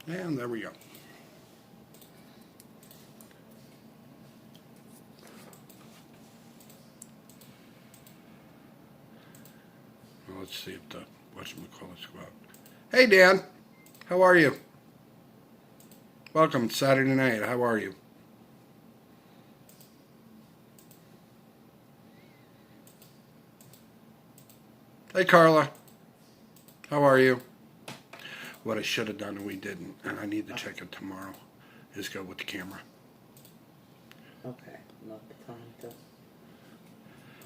And there we go. Well, let's see if the whatchamacallits go out. Hey, Dan. How are you? Welcome. It's Saturday night. How are you? Hey, Carla. How are you? What I should have done and we didn't, and I need to check it tomorrow, is go with the camera. Okay, not the time to...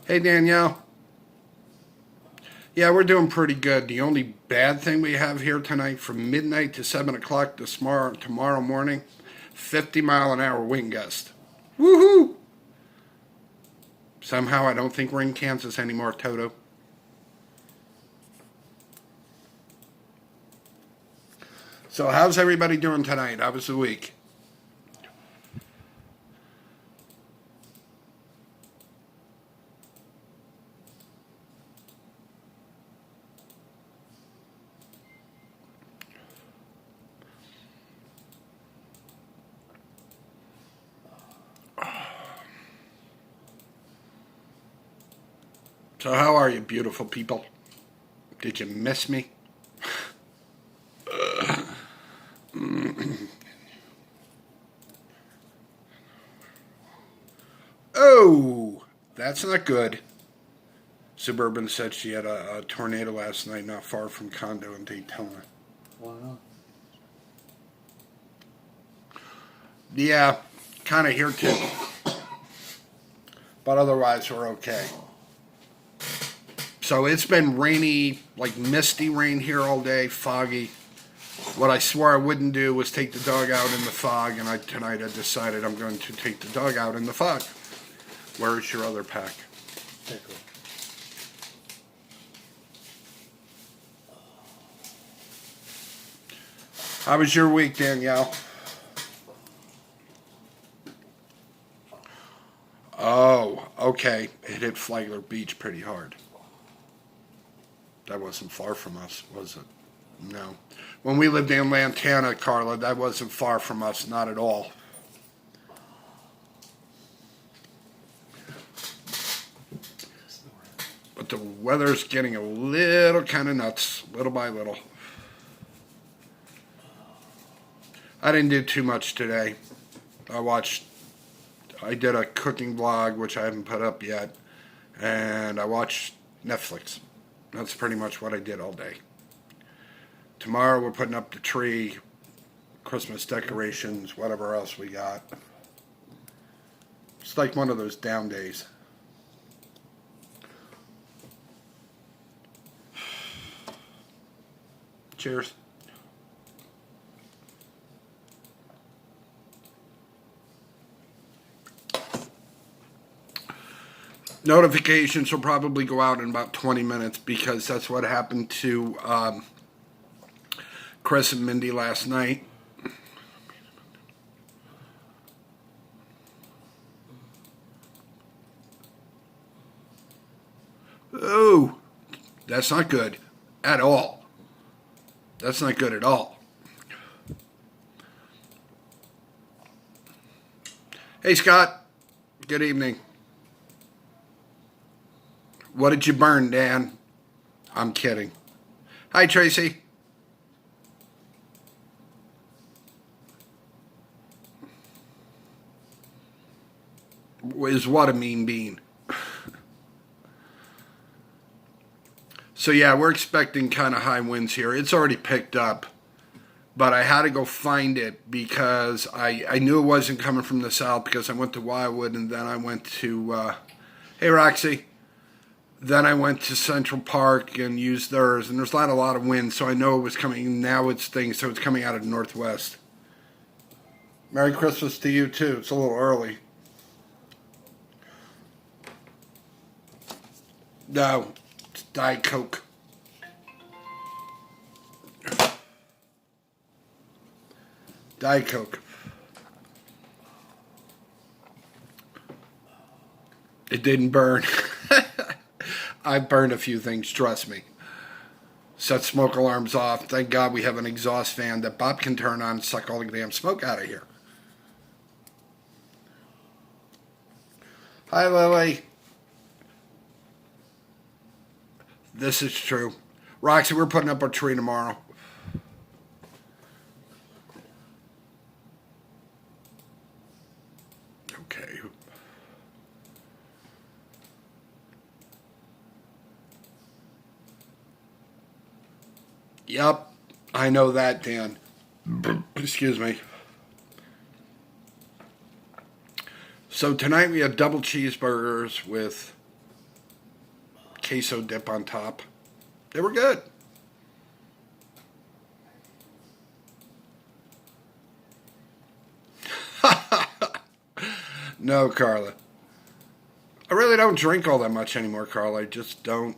Hey, Danielle. Yeah, we're doing pretty good. The only bad thing we have here tonight from midnight to 7 o'clock tomorrow morning, 50-mile-an-hour wind gust. Woohoo! Somehow I don't think we're in Kansas anymore, Toto. So how's everybody doing tonight? How was the week? So how are you, beautiful people? Did you miss me? Oh, that's not good. Suburban said she had a tornado last night not far from condo in Daytona. Wow. Yeah, kind of here too. But otherwise we're okay. So it's been rainy, like misty rain here all day, foggy. What I swore I wouldn't do was take the dog out in the fog, and tonight I decided I'm going to take the dog out in the fog. Where's your other pack? Pickle. How was your week, Danielle? Oh, okay. It hit Flagler Beach pretty hard. That wasn't far from us, was it? No. When we lived in Lantana, Carla, that wasn't far from us, not at all. But the weather's getting a little kind of nuts, little by little. I didn't do too much today. I did a cooking vlog, which I haven't put up yet, and I watched Netflix. That's pretty much what I did all day. Tomorrow we're putting up the tree, Christmas decorations, whatever else we got. It's like one of those down days. Cheers. Notifications will probably go out in about 20 minutes because that's what happened to Chris and Mindy last night. Oh, that's not good at all. That's not good at all. Hey, Scott. Good evening. What did you burn, Dan? I'm kidding. Hi, Tracy. Is what a mean bean. So yeah, we're expecting kind of high winds here. It's already picked up, but I had to go find it because I knew it wasn't coming from the south because I went to Wildwood and then I went to, hey Roxy, then I went to Central Park and used theirs, and there's not a lot of wind, so I know it was coming. Now it's things, so it's coming out of the northwest. Merry Christmas to you too. It's a little early. No, it's Diet Coke. Diet Coke. It didn't burn. I burned a few things, trust me. Set smoke alarms off. Thank God we have an exhaust fan that Bob can turn on and suck all the damn smoke out of here. Hi, Lily. This is true. Roxy, we're putting up our tree tomorrow. Okay. Yep, I know that, Dan. Excuse me. So tonight we had double cheeseburgers with queso dip on top. They were good. No, Carla. I really don't drink all that much anymore, Carla. I just don't.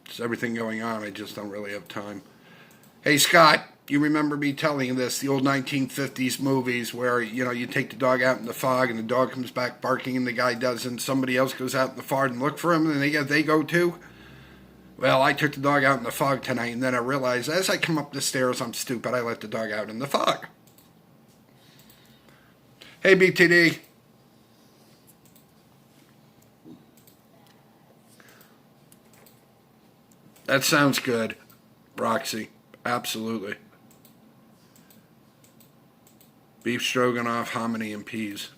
There's everything going on. I just don't really have time. Hey, Scott, you remember me telling you this, the old 1950s movies where, you take the dog out in the fog and the dog comes back barking and the guy doesn't. Somebody else goes out in the fog and look for him and they go too? Well, I took the dog out in the fog tonight and then I realized as I come up the stairs, I'm stupid. I let the dog out in the fog. Hey, BTD. That sounds good, Roxy. Absolutely. Beef stroganoff, hominy, and peas.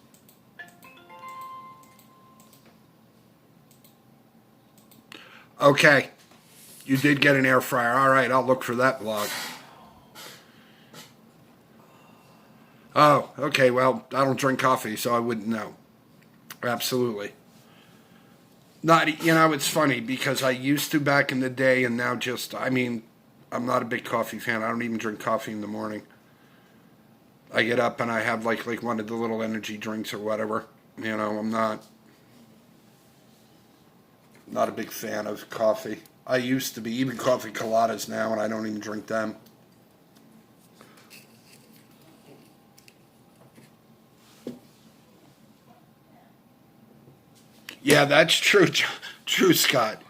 Okay. You did get an air fryer. All right, I'll look for that vlog. Oh, okay. Well, I don't drink coffee, so I wouldn't know. Absolutely. Not, it's funny because I used to back in the day and now I'm not a big coffee fan. I don't even drink coffee in the morning. I get up and I have like one of the little energy drinks or whatever. I'm not a big fan of coffee. I used to be, even coffee coladas now, and I don't even drink them. Yeah, that's true. True, Scott.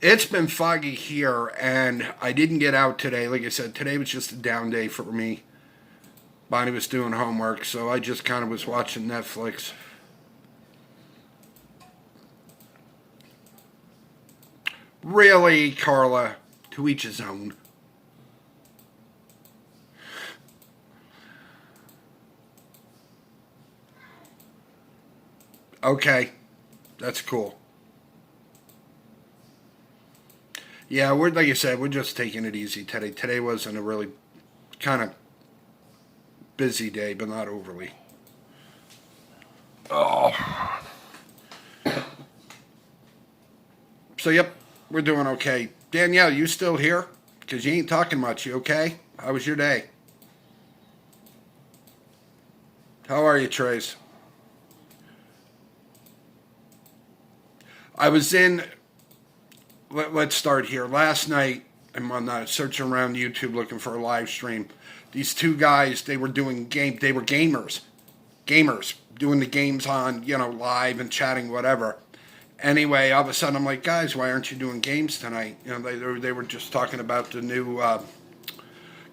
It's been foggy here, and I didn't get out today. Like I said, today was just a down day for me. Bonnie was doing homework, so I just kind of was watching Netflix. Really, Carla? To each his own. Okay, that's cool. Yeah, like I said, we're just taking it easy today. Today wasn't a really kind of busy day, but not overly. Oh. So, yep, we're doing okay. Danielle, you still here? Because you ain't talking much. You okay? How was your day? How are you, Trace? I was in... Let's start here. Last night, I'm on searching around YouTube looking for a live stream. These two guys, they were gamers, doing the games on, live and chatting, whatever. Anyway, all of a sudden, I'm like, guys, why aren't you doing games tonight? They were just talking about the new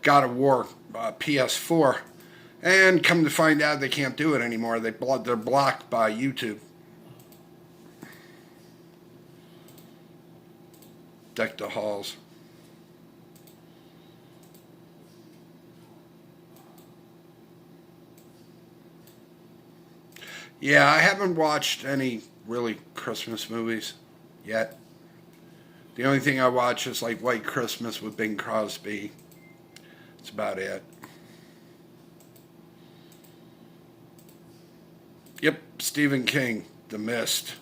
God of War PS4, and come to find out, they can't do it anymore. They're blocked by YouTube. Deck the halls. Yeah, I haven't watched any really Christmas movies yet. The only thing I watch is like White Christmas with Bing Crosby. That's about it. Yep, Stephen King, The Mist.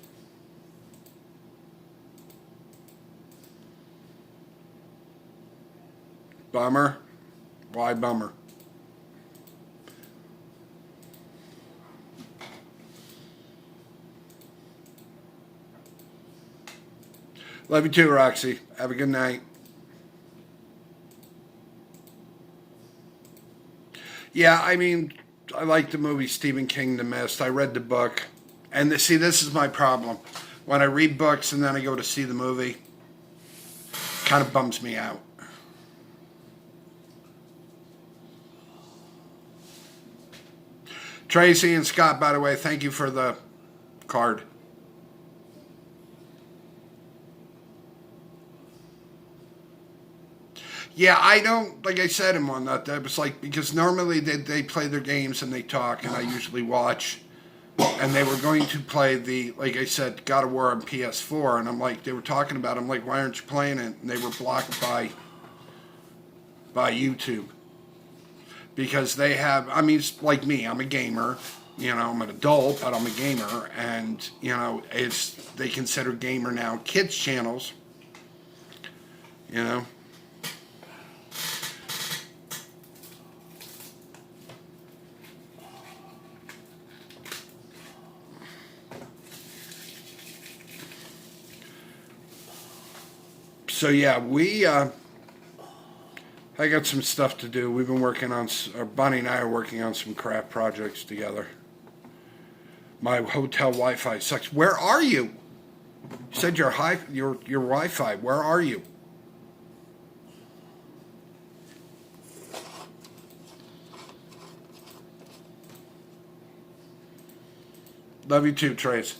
Bummer? Why bummer? Love you too, Roxy. Have a good night. Yeah, I like the movie Stephen King, The Mist. I read the book. And this is my problem. When I read books and then I go to see the movie, kind of bums me out. Tracy and Scott, by the way, thank you for the card. Yeah, I don't, like I said in one that was like, because normally they play their games and they talk, and I usually watch. And they were going to play the, like I said, God of War on PS4, and I'm like, they were talking about it. I'm like, why aren't you playing it? And they were blocked by YouTube. Because they have, I mean, it's like me, I'm a gamer. You know, I'm an adult, but I'm a gamer. And, you know, they consider gamer now kids channels. You know. So yeah, I got some stuff to do. We've been working on, Bonnie and I are working on some craft projects together. My hotel Wi-Fi sucks. Where are you? You said your Wi-Fi. Where are you? Love you too, Trace.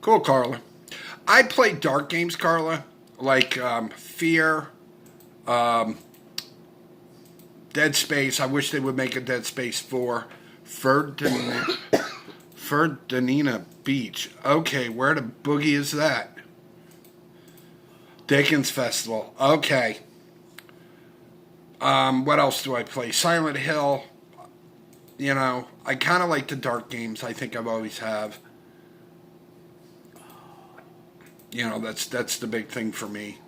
Cool, Carla. I play dark games, Carla, like Fear, Dead Space. I wish they would make a Dead Space 4. Ferdinand Beach. Okay, where the boogie is that? Dickens Festival. Okay. What else do I play? Silent Hill. You know, I kind of like the dark games. I think I've always have. You know, that's the big thing for me.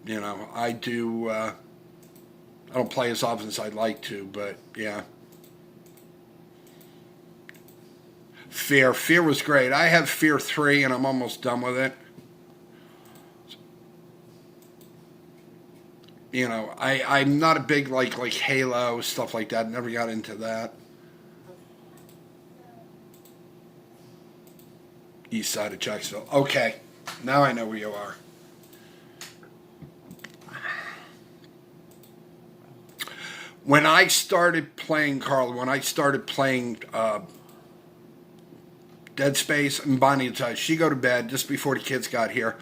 You know, I don't play as often as I'd like to, but yeah. Fear was great. I have Fear 3 and I'm almost done with it. You know, I'm not a big like Halo, stuff like that. Never got into that. East side of Jacksonville. Okay, now I know where you are. When I started playing, Carl, Dead Space, and Bonnie, she'd go to bed just before the kids got here,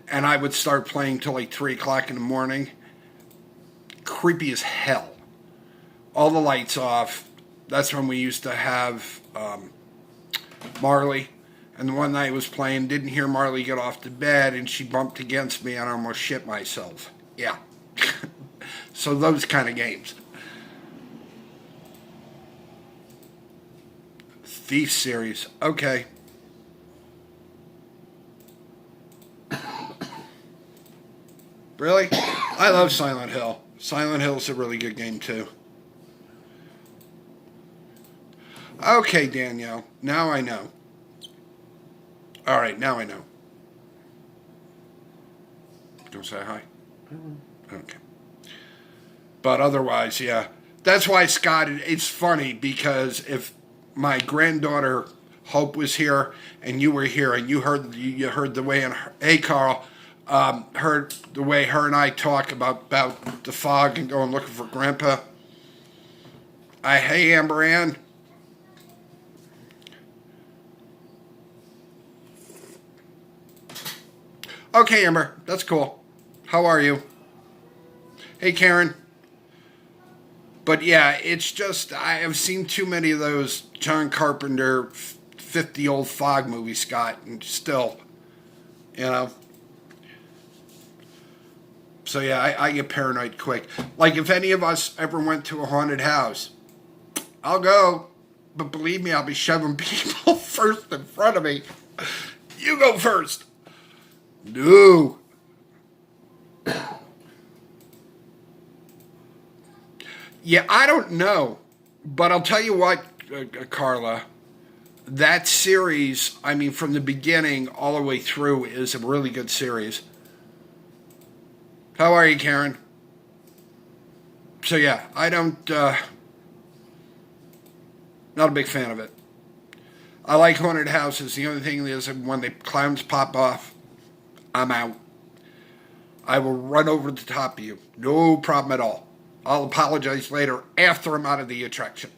and I would start playing till like 3 o'clock in the morning. Creepy as hell. All the lights off. That's when we used to have Marley. And the one night I was playing, didn't hear Marley get off the bed, and she bumped against me, and I almost shit myself. Yeah. So those kind of games. Thief series. Okay. Really? I love Silent Hill. Silent Hill's a really good game, too. Okay, Danielle. Now I know. All right, now I know. Don't say hi. Okay. But otherwise, yeah. That's why, Scott, it's funny because if my granddaughter Hope was here and you were here and you heard the way, hey, Carl, heard the way her and I talk about the fog and going looking for Grandpa. Hey, Amber Ann. Okay, Amber, that's cool. How are you? Hey, Karen. But yeah, it's just, I have seen too many of those John Carpenter 50-old fog movies, Scott, and still, you know. So yeah, I get paranoid quick. Like if any of us ever went to a haunted house, I'll go. But believe me, I'll be shoving people first in front of me. You go first. No. Yeah, I don't know. But I'll tell you what, Carla, that series, I mean, from the beginning all the way through is a really good series. How are you, Karen? So yeah, I don't, not a big fan of it. I like haunted houses. The only thing is when the clowns pop off, I'm out. I will run over the top of you. No problem at all. I'll apologize later after I'm out of the attraction.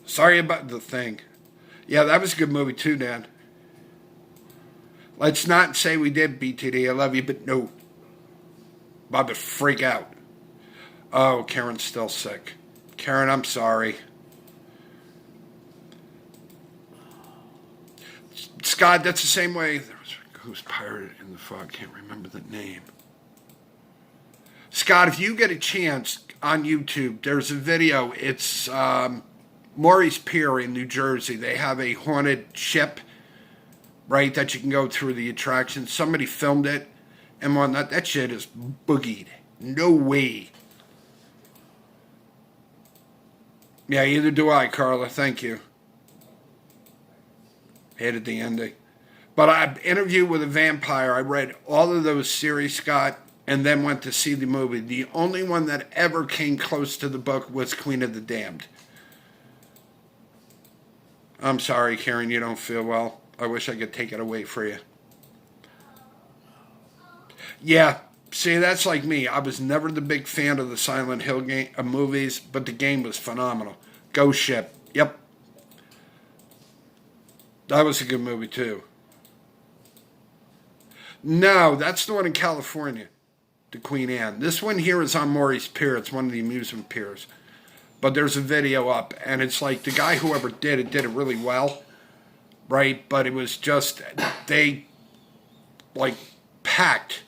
Sorry about the thing. Yeah, that was a good movie too, Dan. Let's not say we did, BTD. I love you, but no. Bob would freak out. Oh, Karen's still sick. Karen, I'm sorry. Scott, that's the same way. There was a ghost pirate in the fog. Can't remember the name. Scott, if you get a chance on YouTube, there's a video. It's Maury's Pier in New Jersey. They have a haunted ship, right, that you can go through the attraction. Somebody filmed it, and that shit is boogied. No way. Yeah, either do I, Carla. Thank you. Hated the ending. But I interviewed with a vampire. I read all of those series, Scott, and then went to see the movie. The only one that ever came close to the book was Queen of the Damned. I'm sorry, Karen, you don't feel well. I wish I could take it away for you. Yeah, see, that's like me. I was never the big fan of the Silent Hill movies, but the game was phenomenal. Ghost Ship. Yep. That was a good movie, too. No, that's the one in California, the Queen Anne. This one here is on Maury's Pier. It's one of the amusement piers. But there's a video up, and it's like the guy whoever did it really well, right? But it was just, they, like, packed.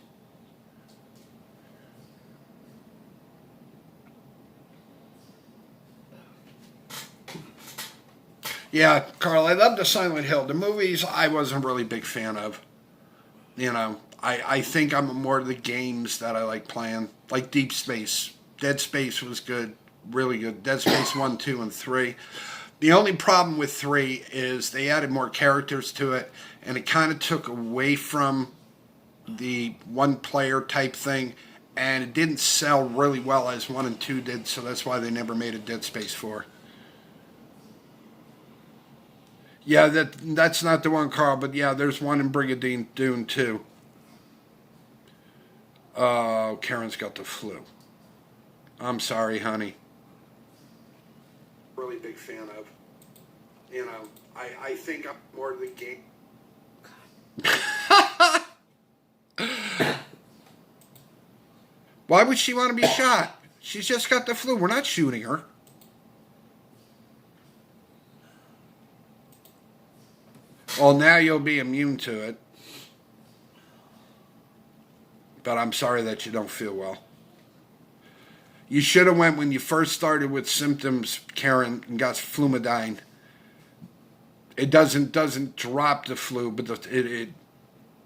Yeah, Carl, I love the Silent Hill. The movies I wasn't really a big fan of. You know, I think I'm more of the games that I like playing. Like Deep Space. Dead Space was good. Really good. Dead Space 1, 2, and 3. The only problem with 3 is they added more characters to it, and it kind of took away from the one-player type thing, and it didn't sell really well as 1 and 2 did, so that's why they never made a Dead Space 4. Yeah, that's not the one, Carl, but yeah, there's one in Brigadoon Dune, too. Oh, Karen's got the flu. I'm sorry, honey. Really big fan of. You know, I think I'm more of the game. Why would she want to be shot? She's just got the flu. We're not shooting her. Well, now you'll be immune to it. But I'm sorry that you don't feel well. You should have went when you first started with symptoms, Karen, and got Flumidine. It doesn't drop the flu, but it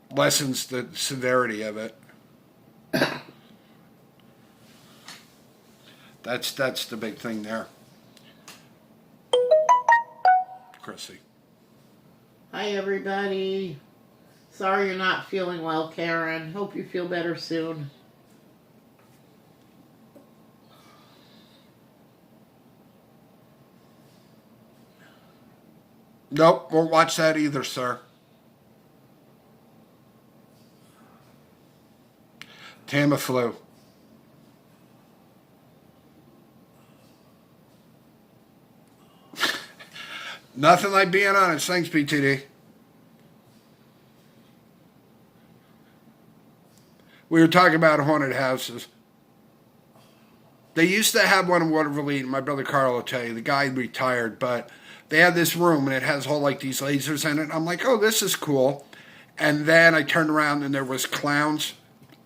lessens the severity of it. That's the big thing there. Chrissy. Hi, everybody. Sorry you're not feeling well, Karen. Hope you feel better soon. Nope, won't watch that either, sir. Tamiflu. Nothing like being honest. Thanks, BTD. We were talking about haunted houses. They used to have one in Waterville. My brother Carl will tell you. The guy retired, but they had this room, and it has all like these lasers in it. I'm like, oh, this is cool. And then I turned around, and there was clowns.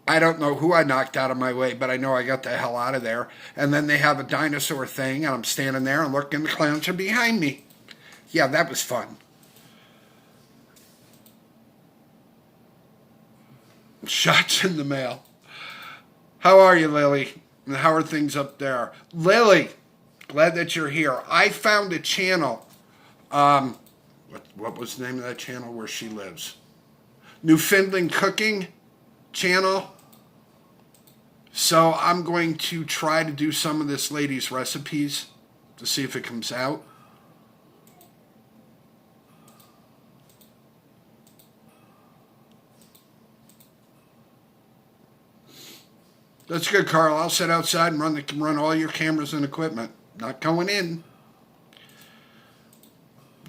I don't know who I knocked out of my way, but I know I got the hell out of there. And then they have a dinosaur thing, and I'm standing there and looking, the clowns are behind me. Yeah, that was fun. Shots in the mail. How are you, Lily? And how are things up there? Lily, glad that you're here. I found a channel. What was the name of that channel where she lives? Newfoundland Cooking channel. So I'm going to try to do some of this lady's recipes to see if it comes out. That's good, Carl. I'll sit outside and run all your cameras and equipment. Not going in.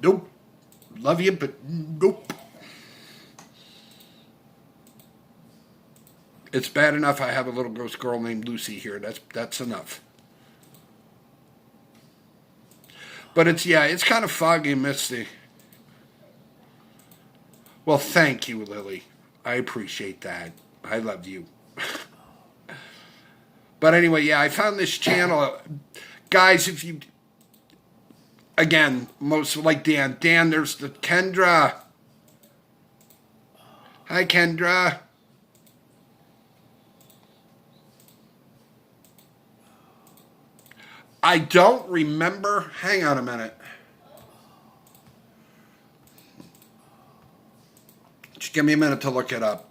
Nope. Love you, but nope. It's bad enough I have a little ghost girl named Lucy here. That's enough. But it's kind of foggy and misty. Well, thank you, Lily. I appreciate that. I love you. But anyway, yeah, I found this channel. Guys, if you... Again, most like Dan. Dan, there's the Kendra. Hi, Kendra. I don't remember. Hang on a minute. Just give me a minute to look it up.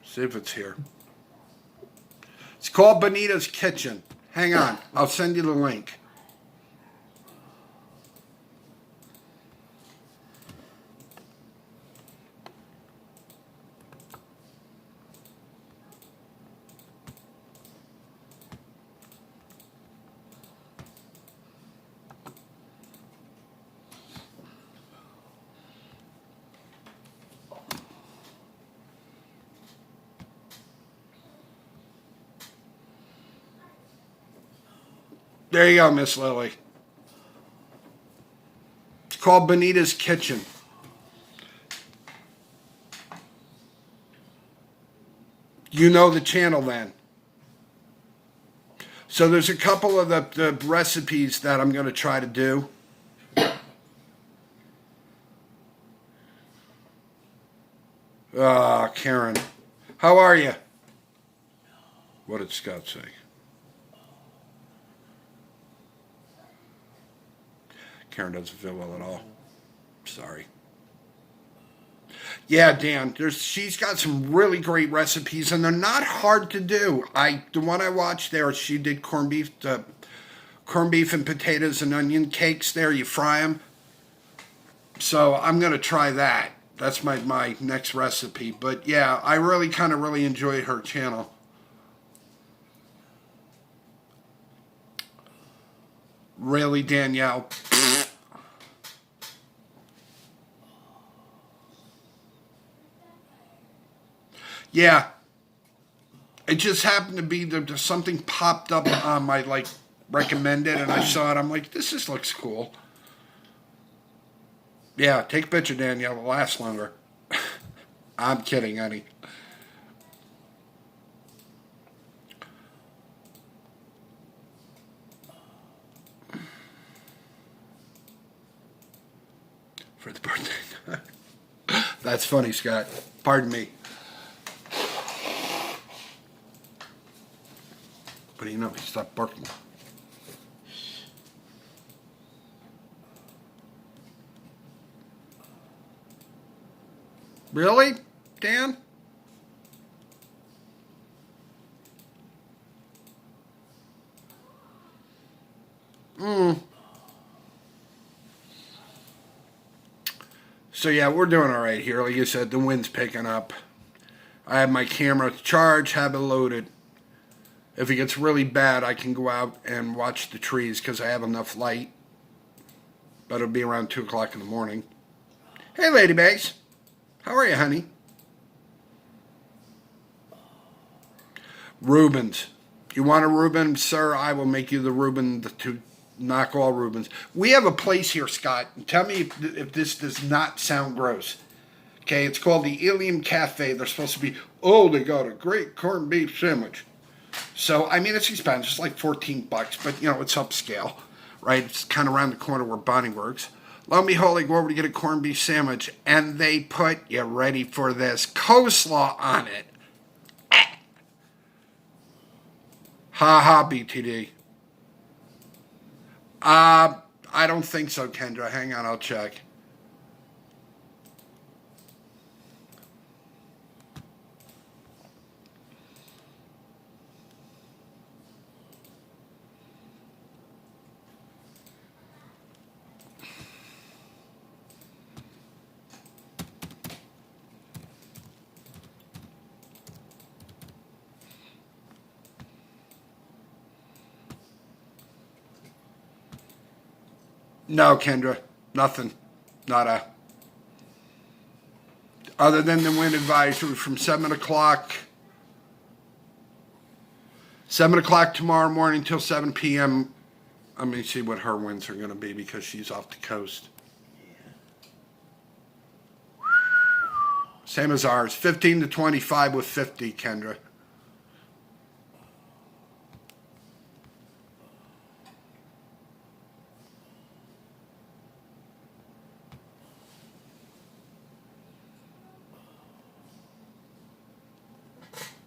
See if it's here. It's called Bonita's Kitchen. Hang on. I'll send you the link. There you go, Miss Lily. It's called Bonita's Kitchen. You know the channel then. So there's a couple of the recipes that I'm going to try to do. Ah, Karen. How are you? What did Scott say? Karen doesn't feel well at all. Sorry. Yeah, Dan, she's got some really great recipes, and they're not hard to do. The one I watched there, she did corned beef and potatoes and onion cakes there. You fry them. So I'm going to try that. That's my next recipe. But yeah, I really enjoyed her channel. Really, Danielle? Yeah. It just happened to be that something popped up on my recommended, and I saw it. I'm like, this looks cool. Yeah, take a picture, Danielle. It'll last longer. I'm kidding, honey. For the birthday. That's funny, Scott. Pardon me. But you know, he stopped barking. Really, Dan? So yeah, we're doing all right here. Like you said, the wind's picking up. I have my camera charged, have it loaded. If it gets really bad, I can go out and watch the trees because I have enough light. But it'll be around 2 o'clock in the morning. Hey, ladybags. How are you, honey? Reubens. You want a Reuben, sir? I will make you the Reuben to knock all Reubens. We have a place here, Scott. Tell me if this does not sound gross. Okay, it's called the Ilium Cafe. They're supposed to be, they got a great corned beef sandwich. So, I mean, it's expensive. It's like $14, but, you know, it's upscale, right? It's kind of around the corner where Bonnie works. Lo and behold, I go over to get a corned beef sandwich, and they put, you ready for this, coleslaw on it. Ha ha, BTD. I don't think so, Kendra. Hang on, I'll check. No, Kendra, nothing. Nada. Other than the wind advisory from 7 o'clock. 7 o'clock tomorrow morning till 7 p.m. Let me see what her winds are going to be because she's off the coast. Same as ours. 15 to 25 with 50, Kendra.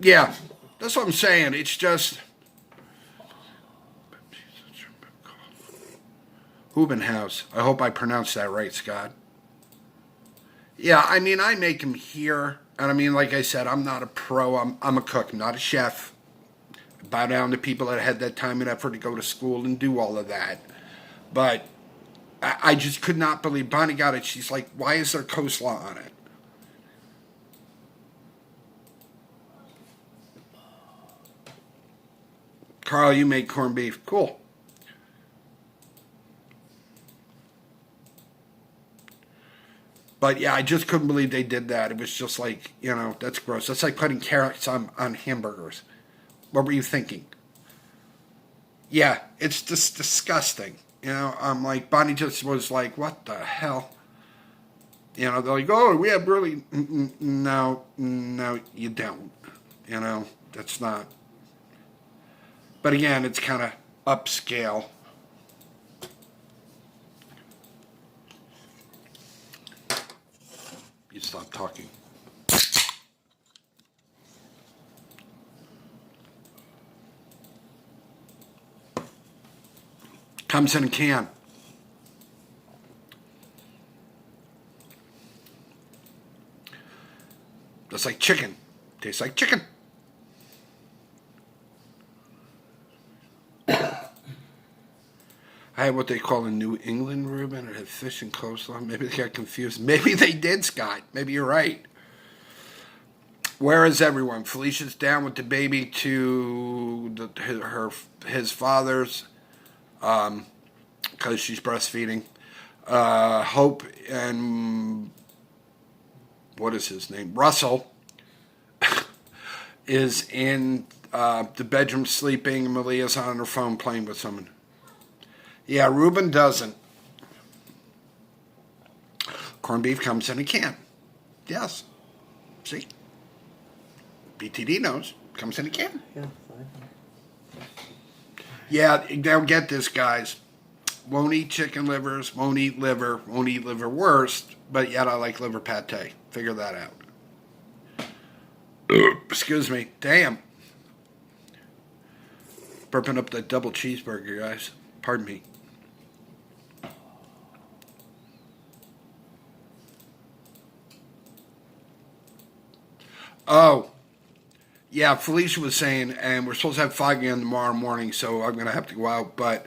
Yeah, that's what I'm saying. It's just Hubenhaus. I hope I pronounced that right, Scott. Yeah, I mean, I make them here. And I mean, like I said, I'm not a pro. I'm a cook, not a chef. I bow down to people that had that time and effort to go to school and do all of that. But I just could not believe. Bonnie got it. She's like, why is there coleslaw on it? Carl, you make corned beef. Cool. But yeah, I just couldn't believe they did that. It was just like, that's gross. That's like putting carrots on hamburgers. What were you thinking? Yeah, it's just disgusting. I'm like, Bonnie just was like, what the hell? They're like, oh, we have really, no, you don't. That's not. But again, it's kind of upscale. You stop talking. Comes in a can. That's like chicken. Tastes like chicken. I had what they call a New England Reuben. It had fish and coleslaw. Maybe they got confused. Maybe they did, Scott. Maybe you're right. Where is everyone? Felicia's down with the baby to his father's because she's breastfeeding. Hope and what is his name? Russell is in the bedroom sleeping. And Malia's on her phone playing with someone. Yeah, Reuben doesn't. Corned beef comes in a can. Yes. See? BTD knows. Comes in a can. Yeah, now get this, guys. Won't eat chicken livers, won't eat liver worst, but yet I like liver pate. Figure that out. Excuse me. Damn. Burping up that double cheeseburger, guys. Pardon me. Oh, yeah, Felicia was saying, and we're supposed to have fog again tomorrow morning, so I'm going to have to go out, but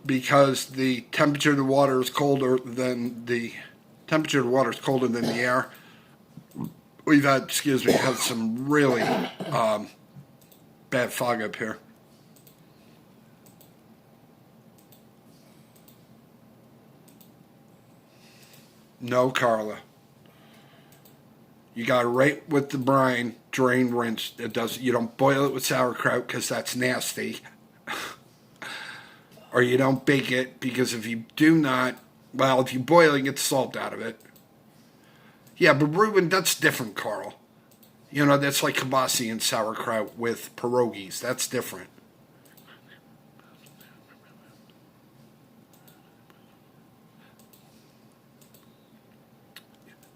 because the temperature of the water is colder than the air, we've had, some really bad fog up here. No, Carla. You got to right with the brine, drain, rinse. You don't boil it with sauerkraut because that's nasty. Or you don't bake it because if you do not, if you boil it, get the salt out of it. Yeah, but Reuben, that's different, Carl. That's like kibasi and sauerkraut with pierogies. That's different.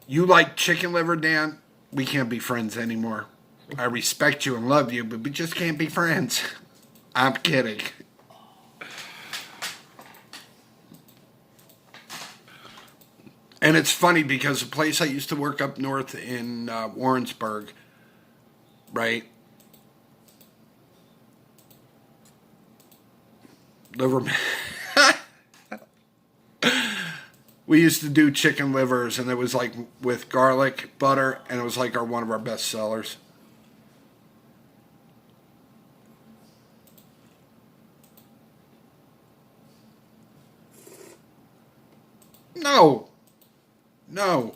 You like chicken liver, Dan? We can't be friends anymore. I respect you and love you, but we just can't be friends. I'm kidding. And it's funny because the place I used to work up north in Warrensburg, right? Liver. We used to do chicken livers, and it was like with garlic butter, and it was like one of our best sellers. No. No.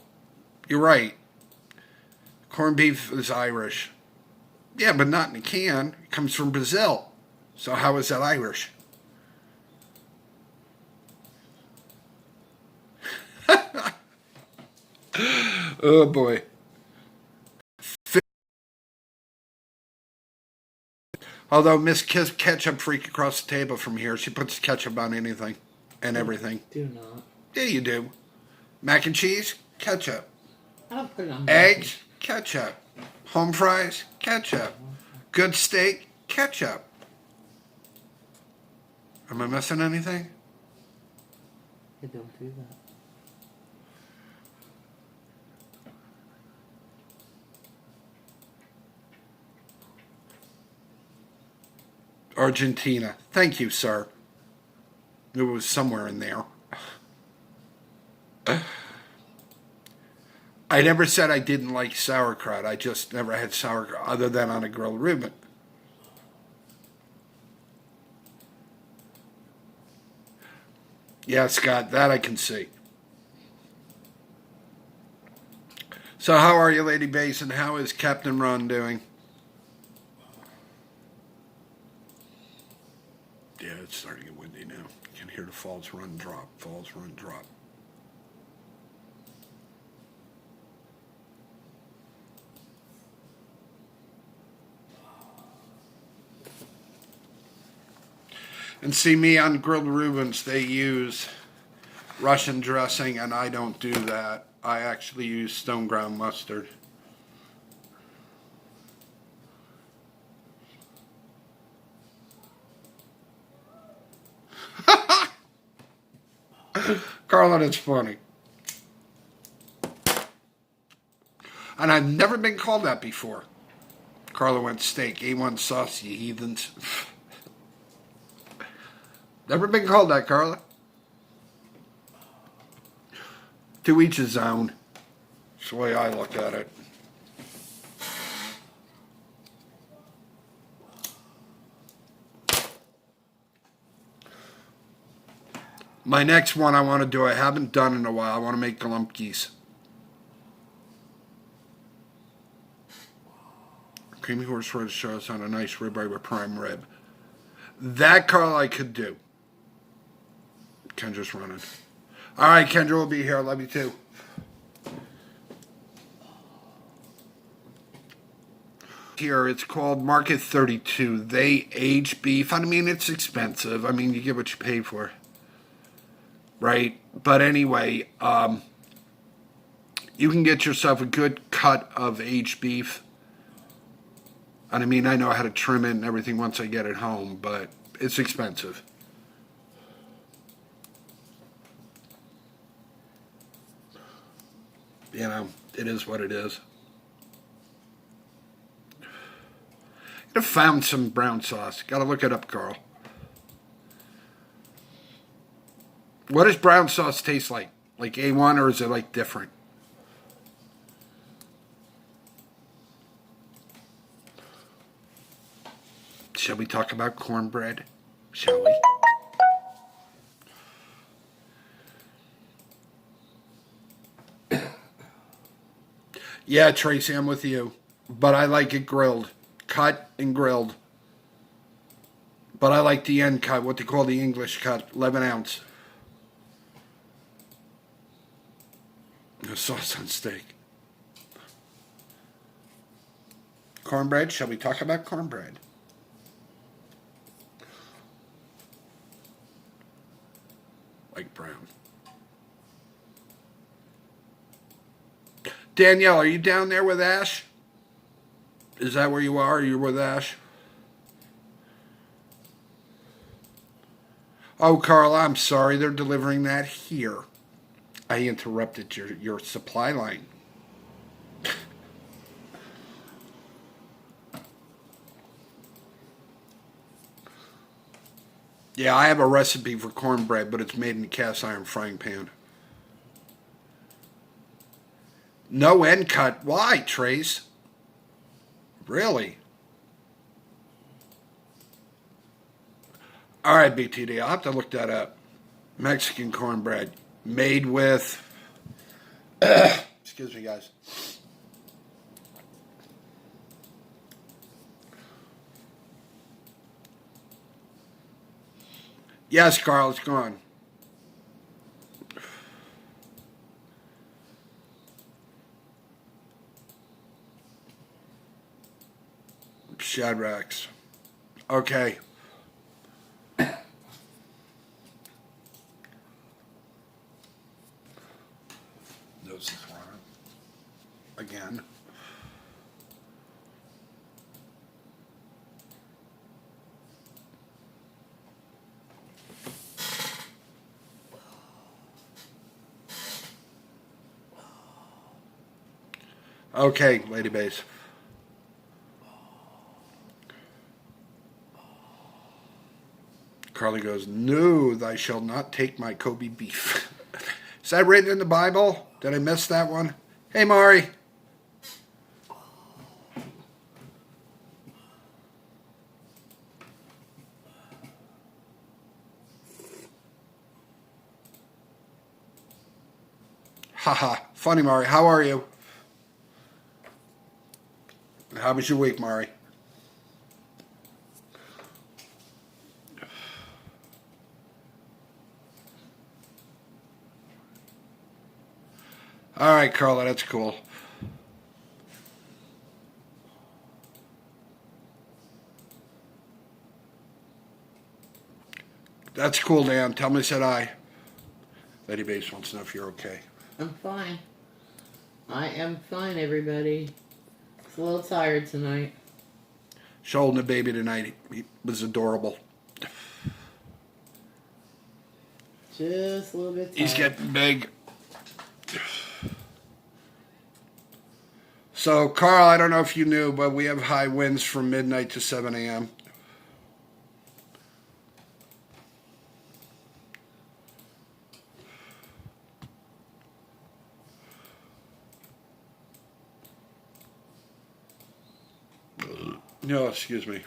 You're right. Corned beef is Irish. Yeah, but not in a can. It comes from Brazil. So how is that Irish? Oh boy. Although Miss Kiss Ketchup Freak across the table from here, she puts ketchup on anything and everything. Do not. Yeah, you do. Mac and cheese, ketchup. I don't put it on Eggs, ketchup. Home fries, ketchup. Good steak, ketchup. Am I missing anything? I don't do that. Argentina. Thank you, sir. It was somewhere in there. I never said I didn't like sauerkraut. I just never had sauerkraut other than on a grilled Reuben. Yeah, Scott, that I can see. So how are you, Lady Basin? How is Captain Ron doing? Yeah, it's starting to get windy now. You can hear the falls run, drop, falls run, drop. And see, me on grilled Reubens, they use Russian dressing, and I don't do that. I actually use stone ground mustard. Carla, that's funny. And I've never been called that before. Carla went steak, A1 sauce, you heathens. Never been called that, Carla. To each his own. That's the way I look at it. My next one I want to do, I haven't done in a while. I want to make galumpkies. Creamy horseradish sauce on a nice ribeye with prime rib. That, Carl, I could do. Kendra's running. All right, Kendra will be here. I love you too. Here, it's called Market 32. They age beef. I mean, it's expensive. I mean, you get what you pay for. Right? But anyway, you can get yourself a good cut of aged beef. And I mean, I know how to trim it and everything once I get it home, but it's expensive. You know, it is what it is. I found some brown sauce. Got to look it up, Carl. What does brown sauce taste like? Like A1, or is it like different? Shall we talk about cornbread? Shall we? Yeah, Tracy, I'm with you. But I like it grilled. Cut and grilled. But I like the end cut, what they call the English cut, 11 ounce. No sauce on steak. Cornbread, shall we talk about cornbread? Like brown. Danielle, are you down there with Ash? Is that where you are? You're with Ash? Oh, Carl, I'm sorry. They're delivering that here. I interrupted your supply line. Yeah, I have a recipe for cornbread, but it's made in a cast iron frying pan. No end cut. Why, Trace? Really? All right, BTD. I'll have to look that up. Mexican cornbread. made with, excuse me, guys. Yes, Carl, it's gone. Shadrax. Okay. Nose is warm. Again. Okay, Lady Bass. Carly goes, no, thou shalt not take my Kobe beef. Is that written in the Bible? Did I miss that one? Hey, Mari. Haha. Funny, Mari. How are you? How was your week, Mari? All right, Carla, that's cool. That's cool, Dan. Tell me, said I. Lady Bass wants to know if you're okay. I'm fine. I am fine, everybody. It's a little tired tonight. She's holding the baby tonight. He was adorable. Just a little bit tired. He's getting big. So, Carl, I don't know if you knew, but we have high winds from midnight to 7 a.m. No, excuse me.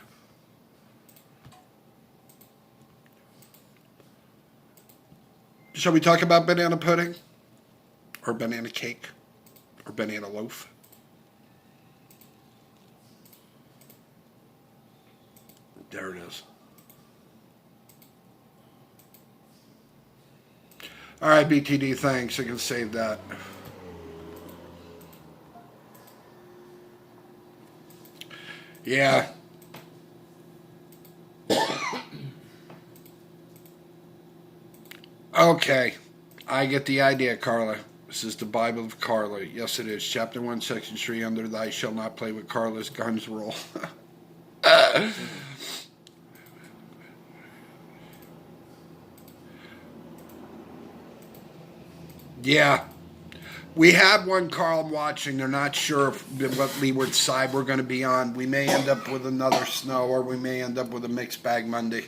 Shall we talk about banana pudding? Or banana cake? Or banana loaf? There it is. All right, BTD, thanks. I can save that. Yeah. Okay. I get the idea, Carla. This is the Bible of Carla. Yes, it is. Chapter 1, Section 3, under thy shall not play with Carla's guns rule. Yeah. We have one, Carl, watching. They're not sure what leeward side we're going to be on. We may end up with another snow, or we may end up with a mixed bag Monday.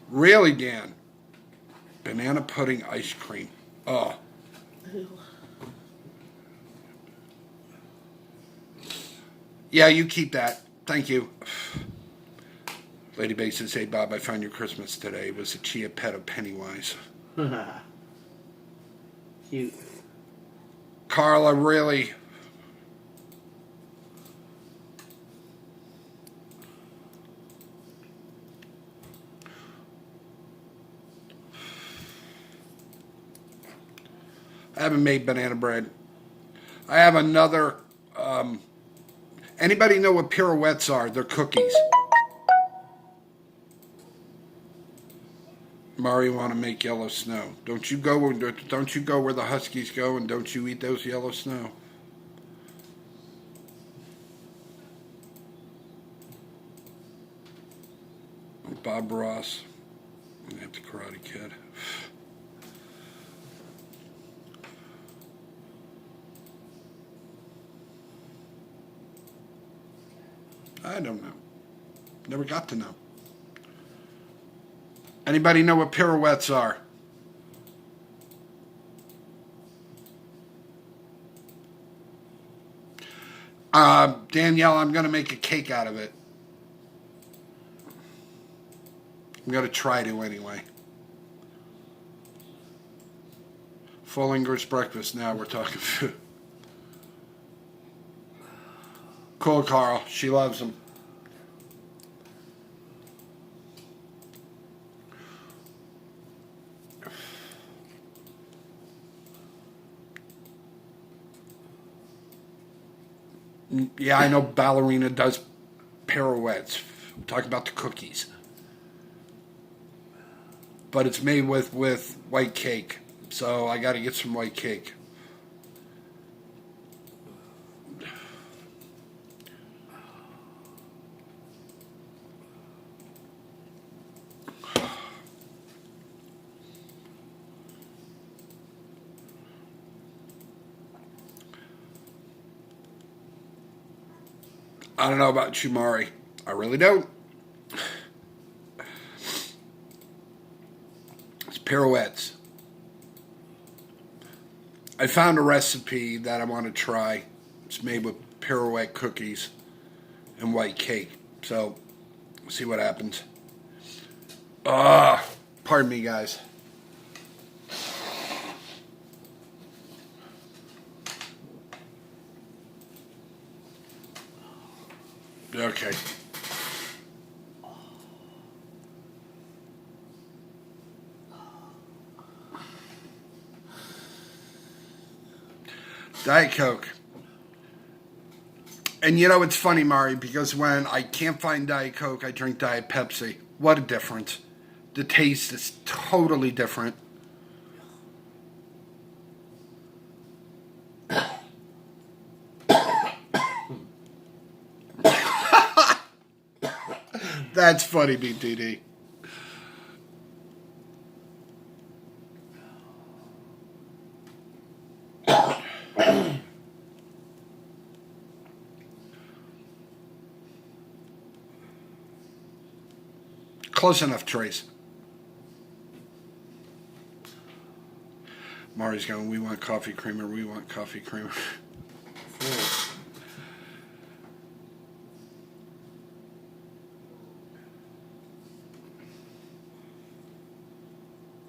Really, Dan? Banana pudding ice cream. Oh. Yeah, you keep that. Thank you. Lady Bay says, hey, Bob, I found your Christmas today. It was a chia pet of Pennywise. Cute. Carla, really? I haven't made banana bread. I have another. Anybody know what pirouettes are? They're cookies. Mari want to make yellow snow. Don't you go where the Huskies go, and don't you eat those yellow snow. Bob Ross. I'm gonna have the Karate Kid. I don't know. Never got to know. Anybody know what pirouettes are? Danielle, I'm going to make a cake out of it. I'm going to try to anyway. Full English breakfast. Now we're talking food. Cool, Carl. She loves them. Yeah, I know Ballerina does pirouettes. I'm talking about the cookies. But it's made with white cake. So I got to get some white cake. I don't know about you, Mari. I really don't. It's pirouettes. I found a recipe that I want to try. It's made with pirouette cookies and white cake. So, we'll see what happens. Pardon me, guys. Okay. Diet Coke. And you know, it's funny, Mari, because when I can't find Diet Coke, I drink Diet Pepsi. What a difference. The taste is totally different. That's funny, BTD. Close enough, Trace. Mari's going, we want coffee creamer, we want coffee creamer.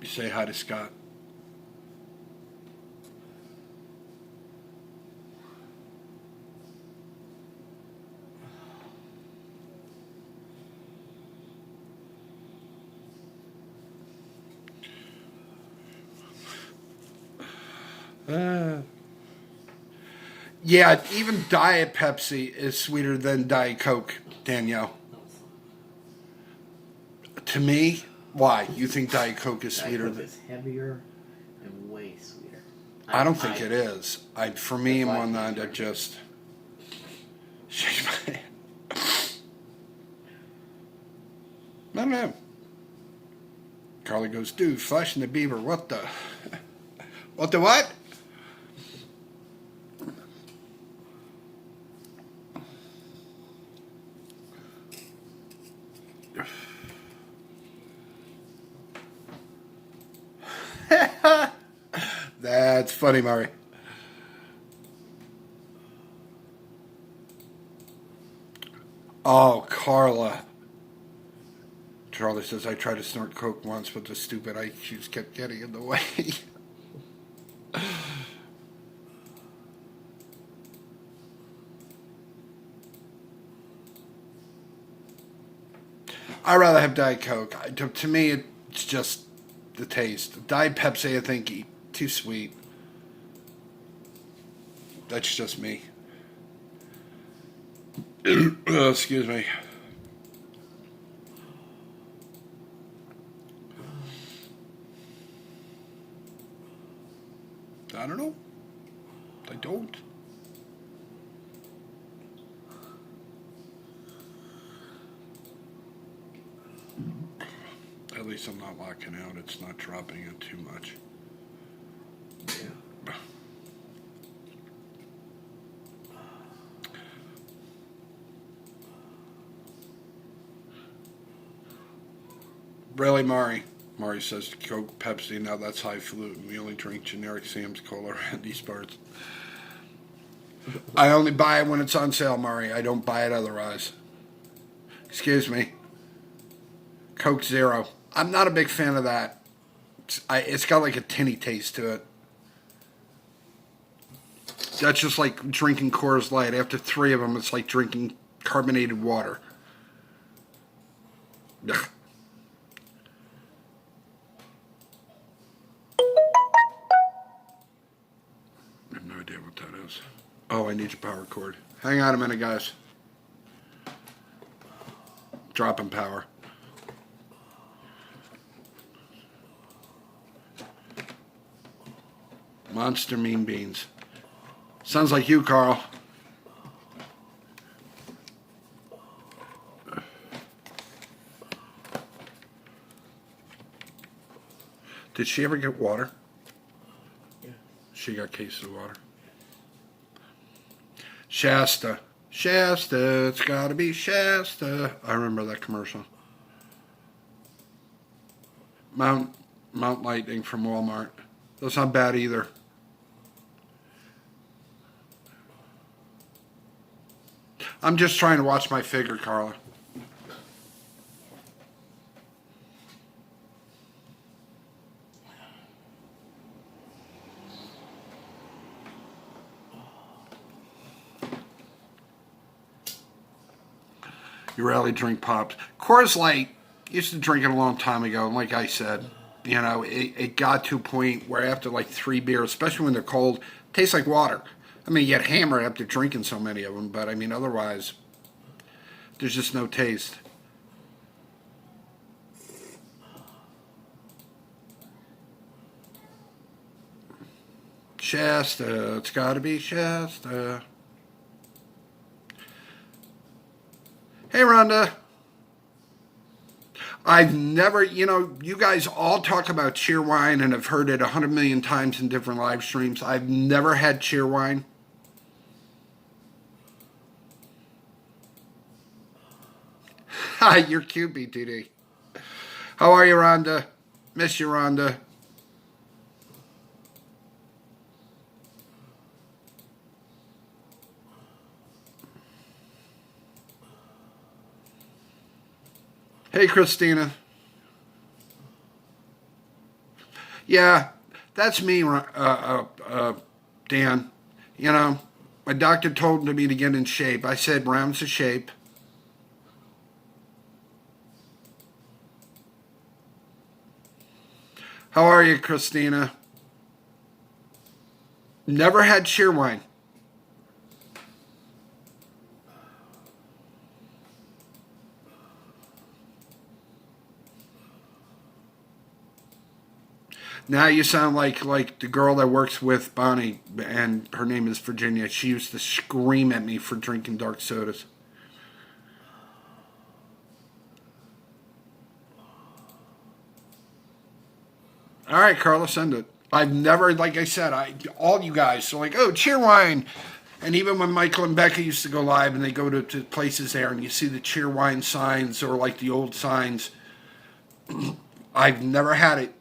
You say hi to Scott. Yeah, even Diet Pepsi is sweeter than Diet Coke, Danielle. To me, why? You think Diet Coke is sweeter? Diet Coke is heavier and way sweeter. I don't think it is. For me, I'm on that. I just shake my head. I don't know. Carly goes, dude, Flash and the Beaver, what the? What the what? That's funny, Mari. Oh, Carla. Charlie says, I tried to snort Coke once, but the stupid ice cubes kept getting in the way. I'd rather have Diet Coke. To me, it's just the taste. Diet Pepsi, I think, too sweet. That's just me. Excuse me. I don't know. I don't. At least I'm not locking out. It's not dropping it too much. Yeah. Really, Mari? Mari says Coke, Pepsi, now that's highfalutin. We only drink generic Sam's Cola around these parts. I only buy it when it's on sale, Mari. I don't buy it otherwise. Excuse me. Coke Zero. I'm not a big fan of that. It's got like a tinny taste to it. That's just like drinking Coors Light. After 3 of them, it's like drinking carbonated water. Ugh. I have no idea what that is. Oh, I need your power cord. Hang on a minute, guys. Dropping power. Monster Mean Beans. Sounds like you, Carl. Did she ever get water? Yeah. She got cases of water. Shasta. Shasta, it's gotta be Shasta. I remember that commercial. Mount Lightning from Walmart. That's not bad either. I'm just trying to watch my figure, Carla. You rarely drink pops. Coors Light, used to drink it a long time ago, and like I said, you know, it got to a point where after like 3 beers, especially when they're cold, it tastes like water. I mean, you get hammered after drinking so many of them, but I mean, otherwise, there's just no taste. Shasta, it's gotta be Shasta. Hey, Rhonda. I've never, you know, you guys all talk about Cheerwine and I've heard it 100 million times in different live streams. I've never had Cheerwine. Hi, you're cute, BTD. How are you, Rhonda? Miss you, Rhonda. Hey, Christina. Yeah, that's me, Dan. You know, my doctor told me to get in shape. I said rounds of shape. How are you, Christina? Never had Cheerwine. Now you sound like the girl that works with Bonnie, and her name is Virginia. She used to scream at me for drinking dark sodas. All right, Carla, send it. I've never, like I said, all you guys are like, oh, Cheerwine. And even when Michael and Becca used to go live and they go to places there and you see the Cheerwine signs or like the old signs, I've never had it.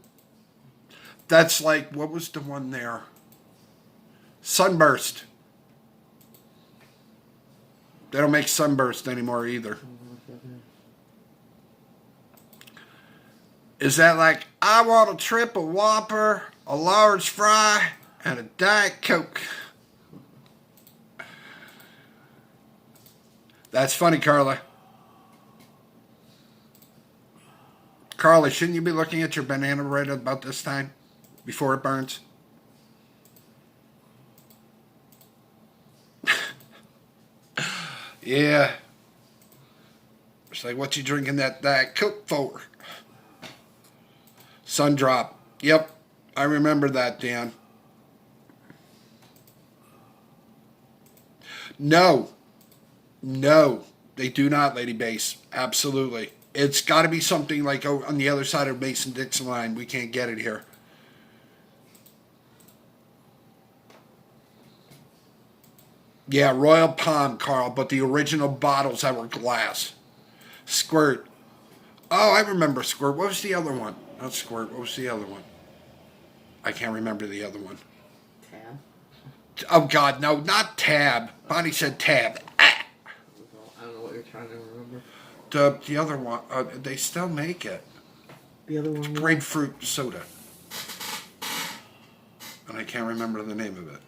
That's like, what was the one there? Sunburst. They don't make Sunburst anymore either. Is that like, I want a triple Whopper, a large fry, and a Diet Coke? That's funny, Carla. Carla, shouldn't you be looking at your banana bread about this time? Before it burns? Yeah. It's like, what you drinking that Coke for? Sundrop. Yep. I remember that, Dan. No. No. They do not, Lady Bass. Absolutely. It's got to be something like on the other side of Mason-Dixon line. We can't get it here. Yeah, Royal Palm, Carl, but the original bottles that were glass. Squirt. Oh, I remember Squirt. What was the other one? Not Squirt. What was the other one? I can't remember the other one. Tab. Oh, God, no, not Tab. Bonnie said Tab. Ah. I don't know what you're trying to remember. The other one, they still make it. The other one. Grapefruit soda. And I can't remember the name of it.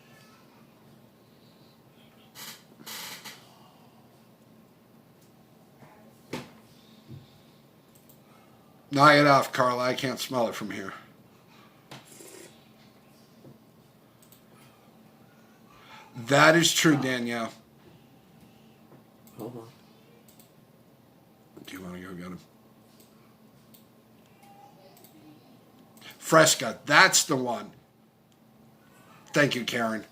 Knock it off, Carla. I can't smell it from here. That is true, Danielle. Hold on. Do you want to go get him? Fresca. That's the one. Thank you, Karen.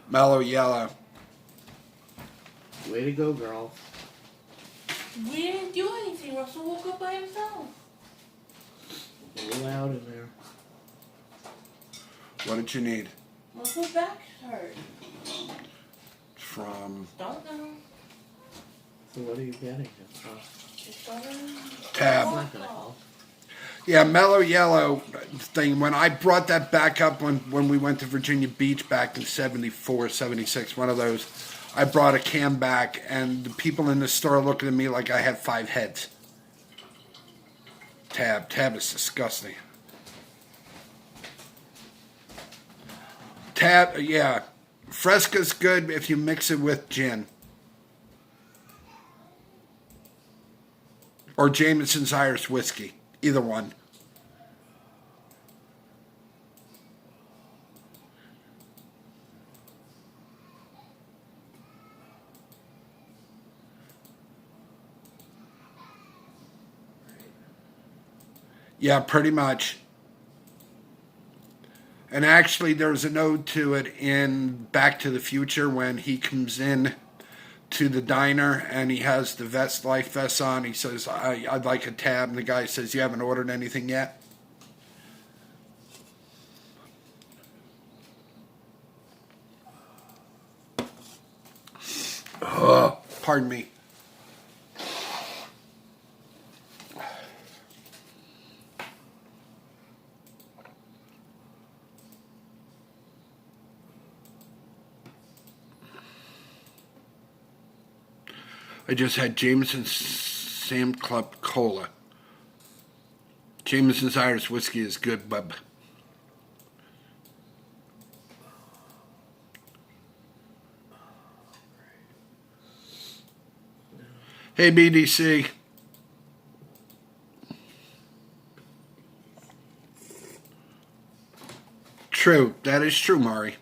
Mellow yellow. Way to go, girl. We didn't do anything. Russell woke up by himself. A little loud in there. What did you need? Russell's back hurt. From Don't know. So what are you getting? It's gonna... Tab. It's not gonna help. Yeah, mellow yellow thing. When I brought that back up when we went to Virginia Beach back in 74, 76, one of those, I brought a can back, and the people in the store looking at me like I had 5 heads. Tab is disgusting. Tab, yeah. Fresca's good if you mix it with gin. Or Jameson's Irish whiskey. Either one. Yeah, pretty much. And actually, there's a note to it in Back to the Future when he comes in to the diner and he has the life vest on. He says, I'd like a tab. And the guy says, you haven't ordered anything yet? Pardon me. I just had Jameson's Sam Club Cola. Jameson's Irish whiskey is good, bub. Hey, BDC. True. That is true, Mari.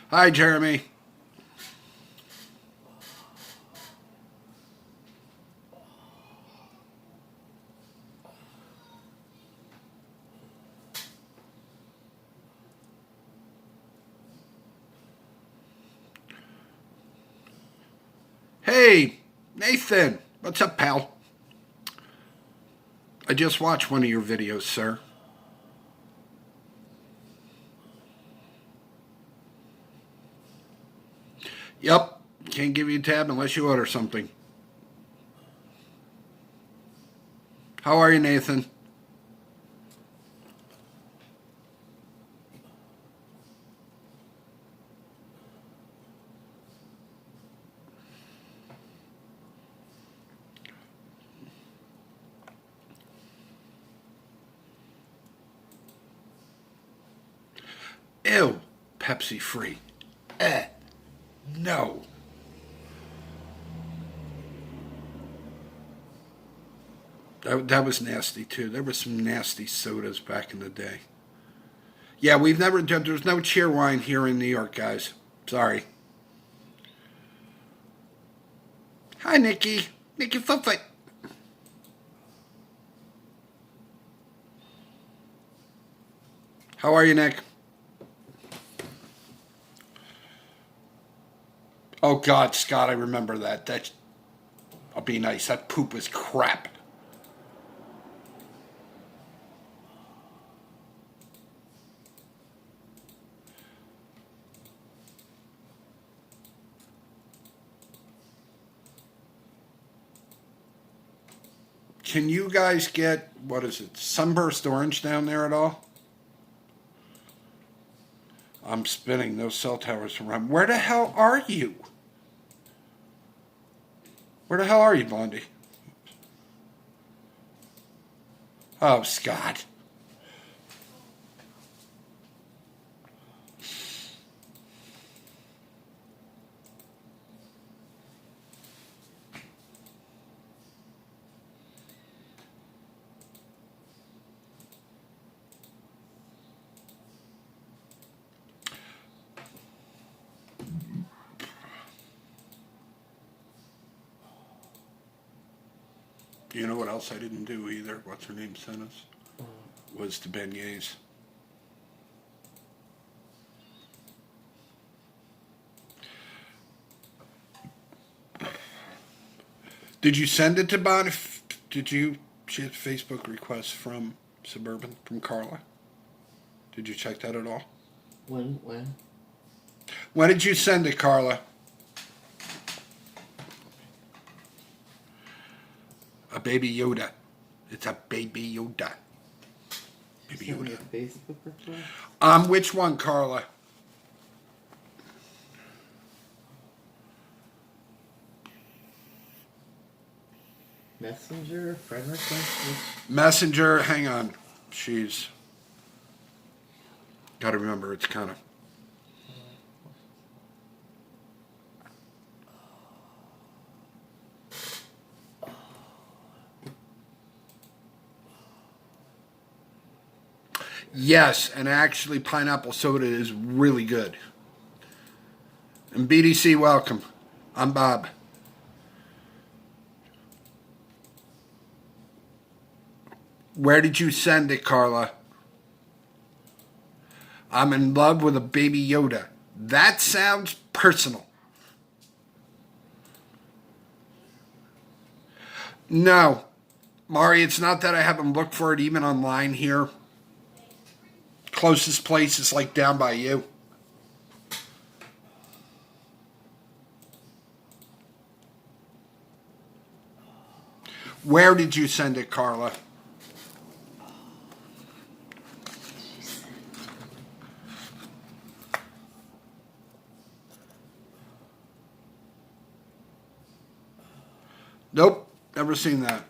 Hi, Jeremy. Hey, Nathan. What's up, pal? I just watched one of your videos, sir. Yep. Can't give you a tab unless you order something. How are you, Nathan? Ew. Pepsi free. No. That was nasty too. There were some nasty sodas back in the day. Yeah, we've never done. There's no cheer wine here in New York, guys. Sorry. Hi, Nikki. Nikki Footfoot. How are you, Nick? Oh God, Scott, I remember that. I'll be nice. That poop was crap. Can you guys get, what is it, sunburst orange down there at all? I'm spinning those cell towers around. Where the hell are you? Where the hell are you, Blondie? Oh, Scott. You know what else I didn't do either? What's her name sent us? Was the beignets. Did you send it to Bonnie? Did you? She had a Facebook request from Suburban, from Carla. Did you check that at all? When? When did you send it, Carla? A baby Yoda. It's a baby Yoda. Baby Sent me Yoda. a Facebook request? Which one, Carla? Messenger, friend request. Messenger, hang on. She's got to remember, it's kind of. Yes, and actually pineapple soda is really good. And BDC, welcome. I'm Bob. Where did you send it, Carla? I'm in love with a baby Yoda. That sounds personal. No, Mari, it's not that I haven't looked for it even online here. Closest place is like down by you. Where did you send it, Carla? Nope, never seen that.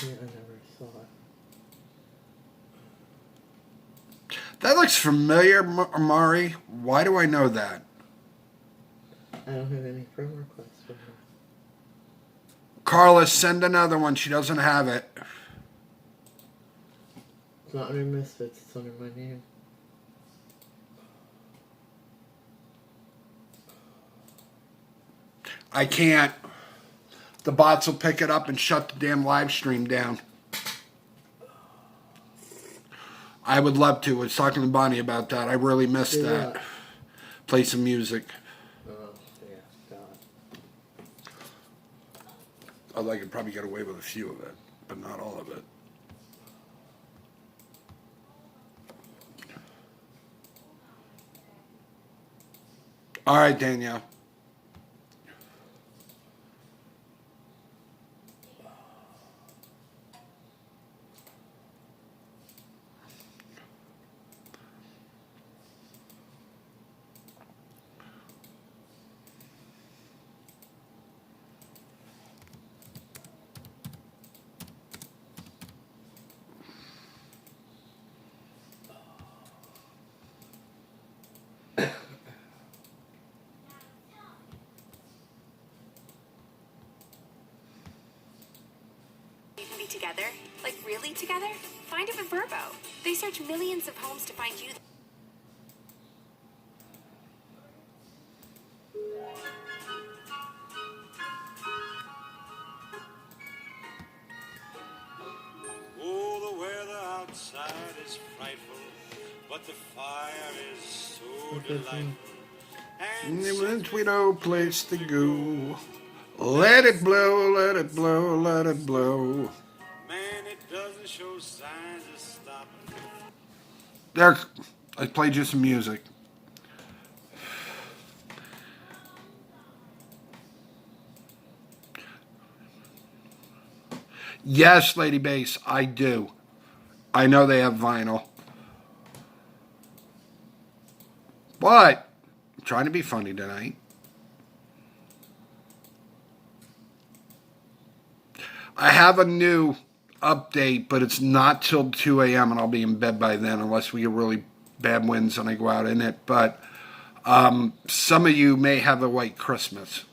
I never saw it. That looks familiar, Mari. Why do I know that? I don't have any friend requests for her. Carla, send another one. She doesn't have it. It's not under Misfits, it's under my name. I can't. The bots will pick it up and shut the damn live stream down. I would love to. I was talking to Bonnie about that. I really missed Do that. what? Play some music. Oh, yeah, God. Although I could probably get away with a few of it, but not all of it. All right, Danielle. Together? Like really together? Find it with Verbo. They search millions of homes to find you. Oh, the weather outside is frightful, but the fire is so delightful. And Sweet old place to go. Let it blow, let it blow, let it blow. Man, it doesn't show signs of stopping. There, I played you some music. Yes, Lady Bass, I do. I know they have vinyl. But I'm trying to be funny tonight. I have a new update, but it's not till 2 a.m. and I'll be in bed by then unless we get really bad winds and I go out in it. But some of you may have a white Christmas.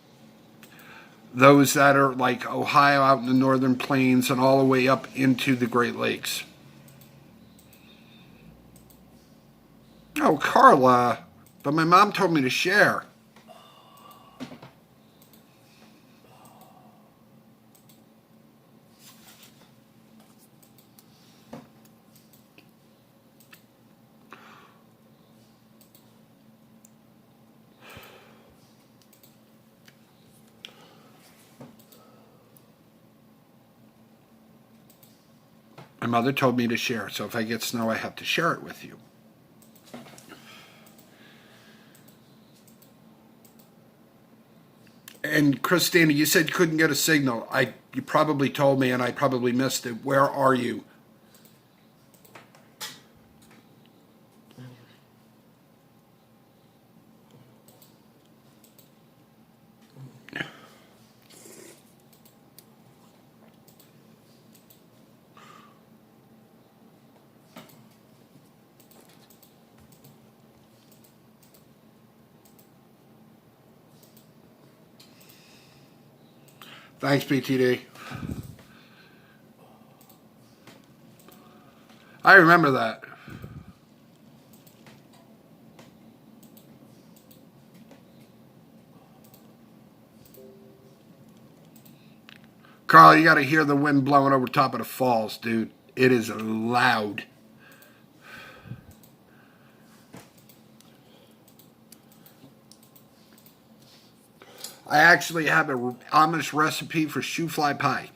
Those that are like Ohio out in the northern plains and all the way up into the Great Lakes. Oh, Carla, but my mom told me to share. My mother told me to share, so if I get snow, I have to share it with you. And Christina, you said you couldn't get a signal. You probably told me, and I probably missed it. Where are you? Thanks, BTD. I remember that. Carl, you got to hear the wind blowing over top of the falls, dude. It is loud. I actually have an Amish recipe for shoe fly pie.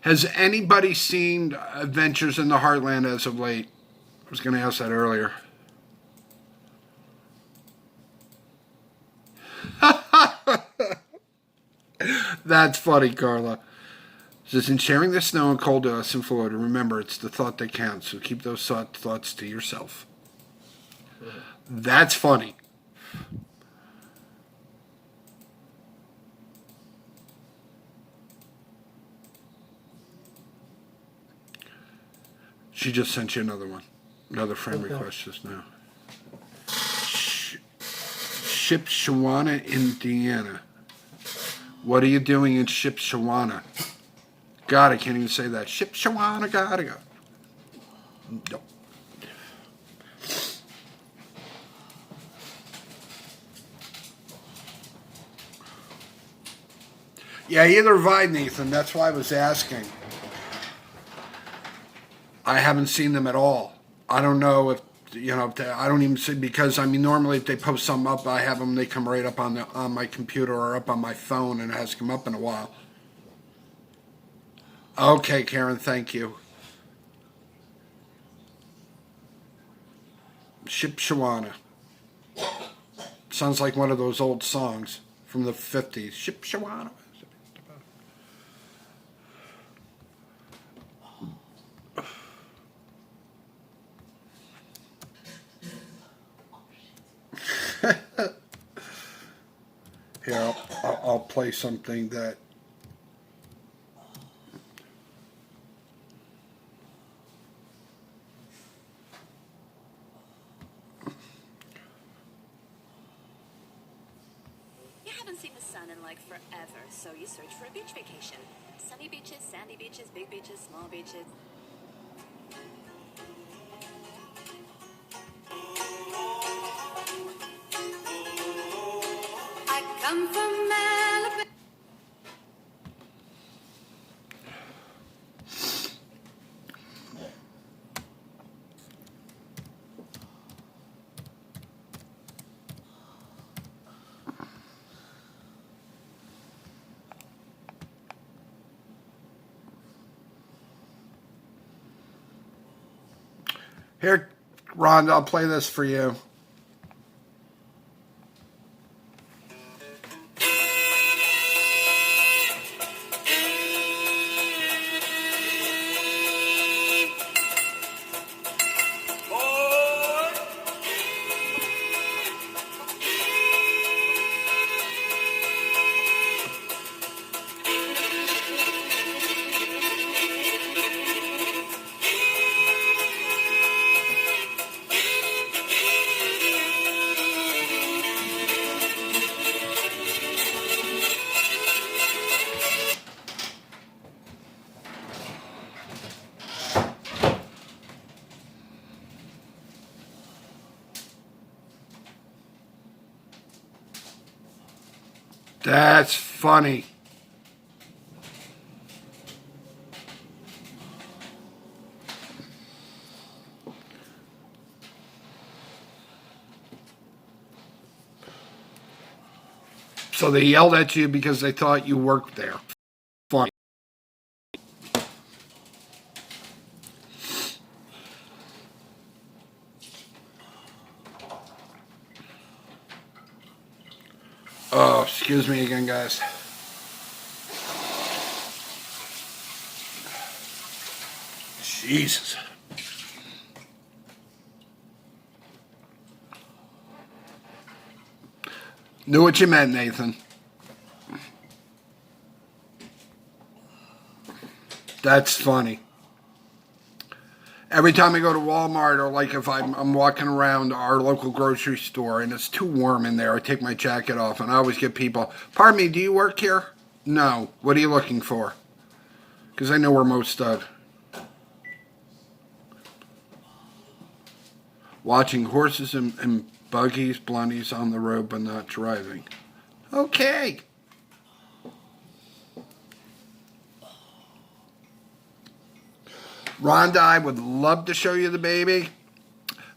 Has anybody seen Adventures in the Heartland as of late? I was going to ask that earlier. That's funny, Carla. Says, in sharing the snow and cold to us in Florida, remember, it's the thought that counts, so keep those thoughts to yourself. That's funny. She just sent you another one. Another friend request just now. Shipshewana, Indiana. What are you doing in Shipshewana? God, I can't even say that. Shipshewana, gotta go. No. Yeah, either have I, Nathan. That's why I was asking. I haven't seen them at all. I don't know if I don't even see, because I mean normally if they post something up, I have them. They come right up on my computer or up on my phone, and it hasn't come up in a while. Okay, Karen, thank you. Shipshewana. Sounds like one of those old songs from the 50s. Shipshewana. Here, I'll play something that. You haven't seen the sun in like forever, so you search for a beach vacation. Sunny beaches, sandy beaches, big beaches, small beaches. I come from Malibu. Here, Rhonda, I'll play this for you. That's funny. So they yelled at you because they thought you worked there. Funny. Oh, excuse me again, guys. Jesus. Knew what you meant, Nathan. That's funny. Every time I go to Walmart or like if I'm walking around our local grocery store and it's too warm in there, I take my jacket off and I always get people, pardon me, do you work here? No. What are you looking for? Because I know where most of. Watching horses and buggies, blundies on the road but not driving. Okay. Rhonda, I would love to show you the baby,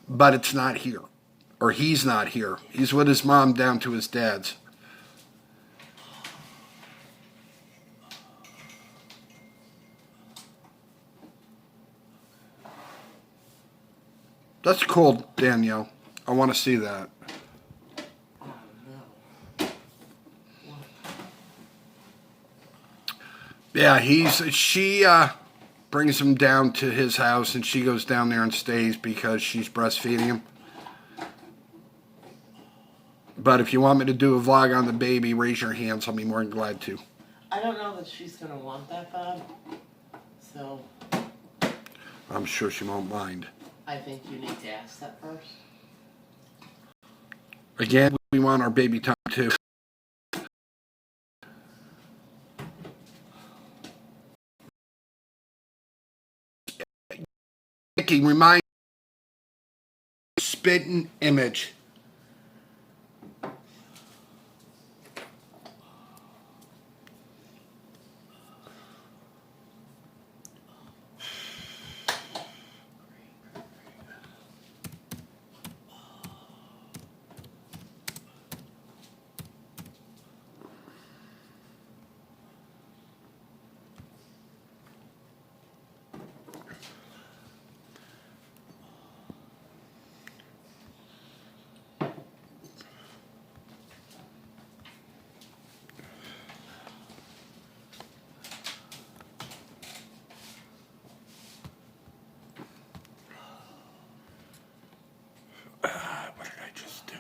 but it's not here. Or he's not here. He's with his mom down to his dad's. That's cool, Danielle. I want to see that. Yeah, she brings him down to his house and she goes down there and stays because she's breastfeeding him. But if you want me to do a vlog on the baby, raise your hands. I'll be more than glad to. I don't know that she's going to want that, Bob. So I'm sure she won't mind. I think you need to ask that first. Again, we want our baby time too. Nikki, remind spitting image. What did I just do?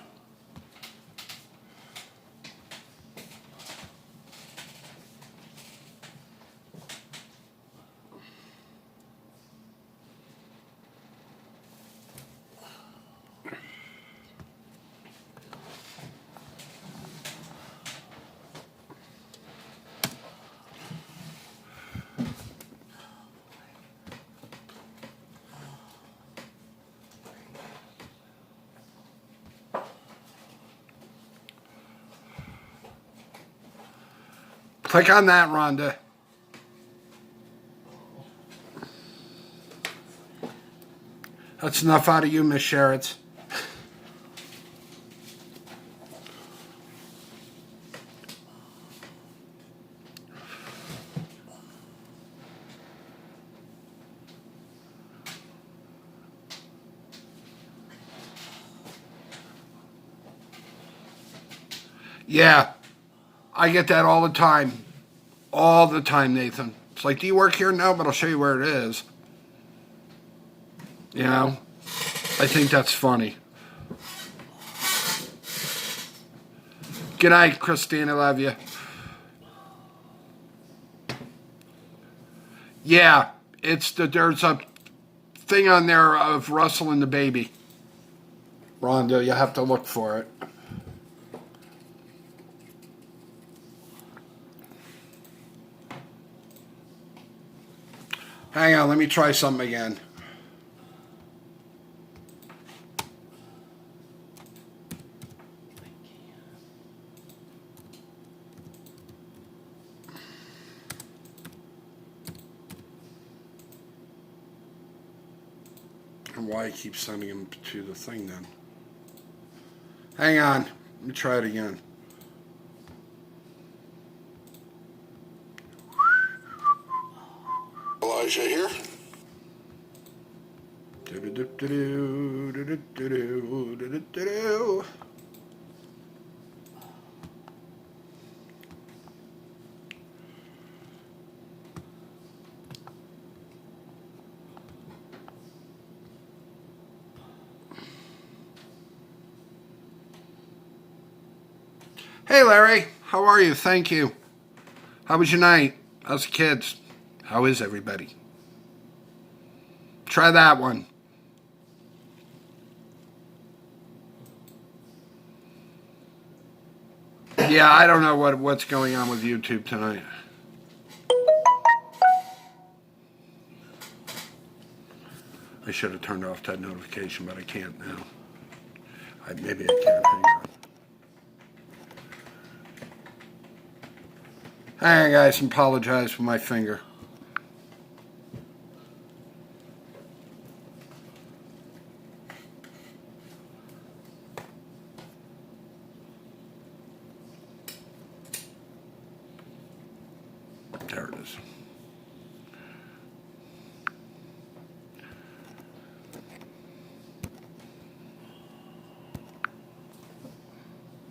Click on that, Rhonda. That's enough out of you, Miss Sherritts. Yeah, I get that all the time. All the time, Nathan. It's like, do you work here? No, but I'll show you where it is. You know? I think that's funny. Good night, Christine. I love you. Yeah, there's a thing on there of Russell and the baby. Rhonda, you have to look for it. Hang on, let me try something again. And why I keep sending him to the thing then. Hang on, let me try it again. Elijah here. Hey Larry, how are you? Thank you. How was your night? How's the kids? How is everybody? Try that one. Yeah, I don't know what's going on with YouTube tonight. I should have turned off that notification, but I can't now. Maybe I can. Hang on. Hang on, guys. Apologize for my finger. There it is.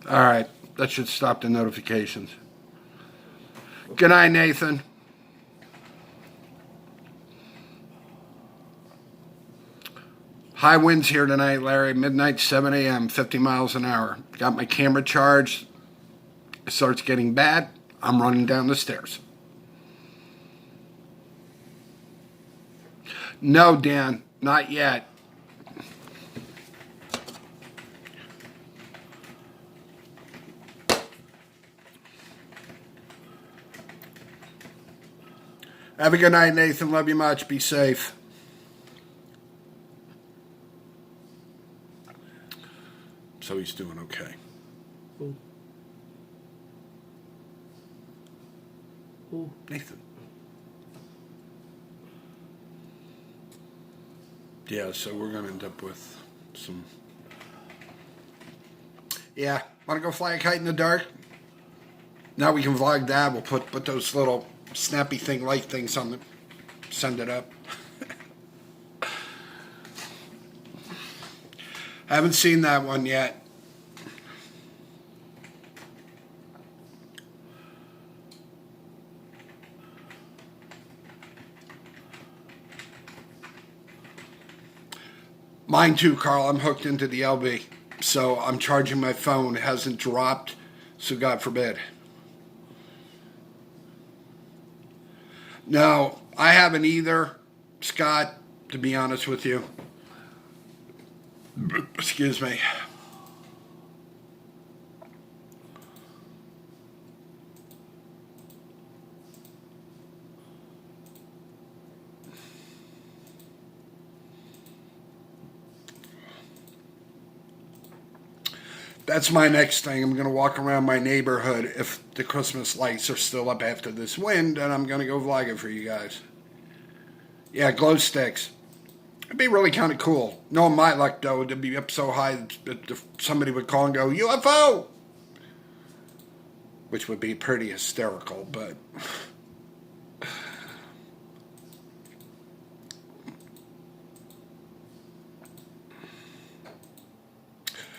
All right. That should stop the notifications. Good night, Nathan. High winds here tonight, Larry. Midnight, 7 a.m., 50 miles an hour. Got my camera charged. It starts getting bad. I'm running down the stairs. No, Dan, not yet. Have a good night, Nathan. Love you much. Be safe. So he's doing okay. Who? Who? Nathan. Yeah, so we're going to end up with some... Yeah, want to go fly a kite in the dark? Now we can vlog that. We'll put those little snappy thing light things on the... Send it up. Haven't seen that one yet. Mine too, Carl. I'm hooked into the LB. So I'm charging my phone. It hasn't dropped. So God forbid. No, I haven't either, Scott, to be honest with you. Excuse me. That's my next thing. I'm going to walk around my neighborhood if the Christmas lights are still up after this wind, and I'm going to go vlog it for you guys. Yeah, glow sticks. It'd be really kind of cool. Knowing my luck, though, it'd be up so high that somebody would call and go, UFO! Which would be pretty hysterical, but...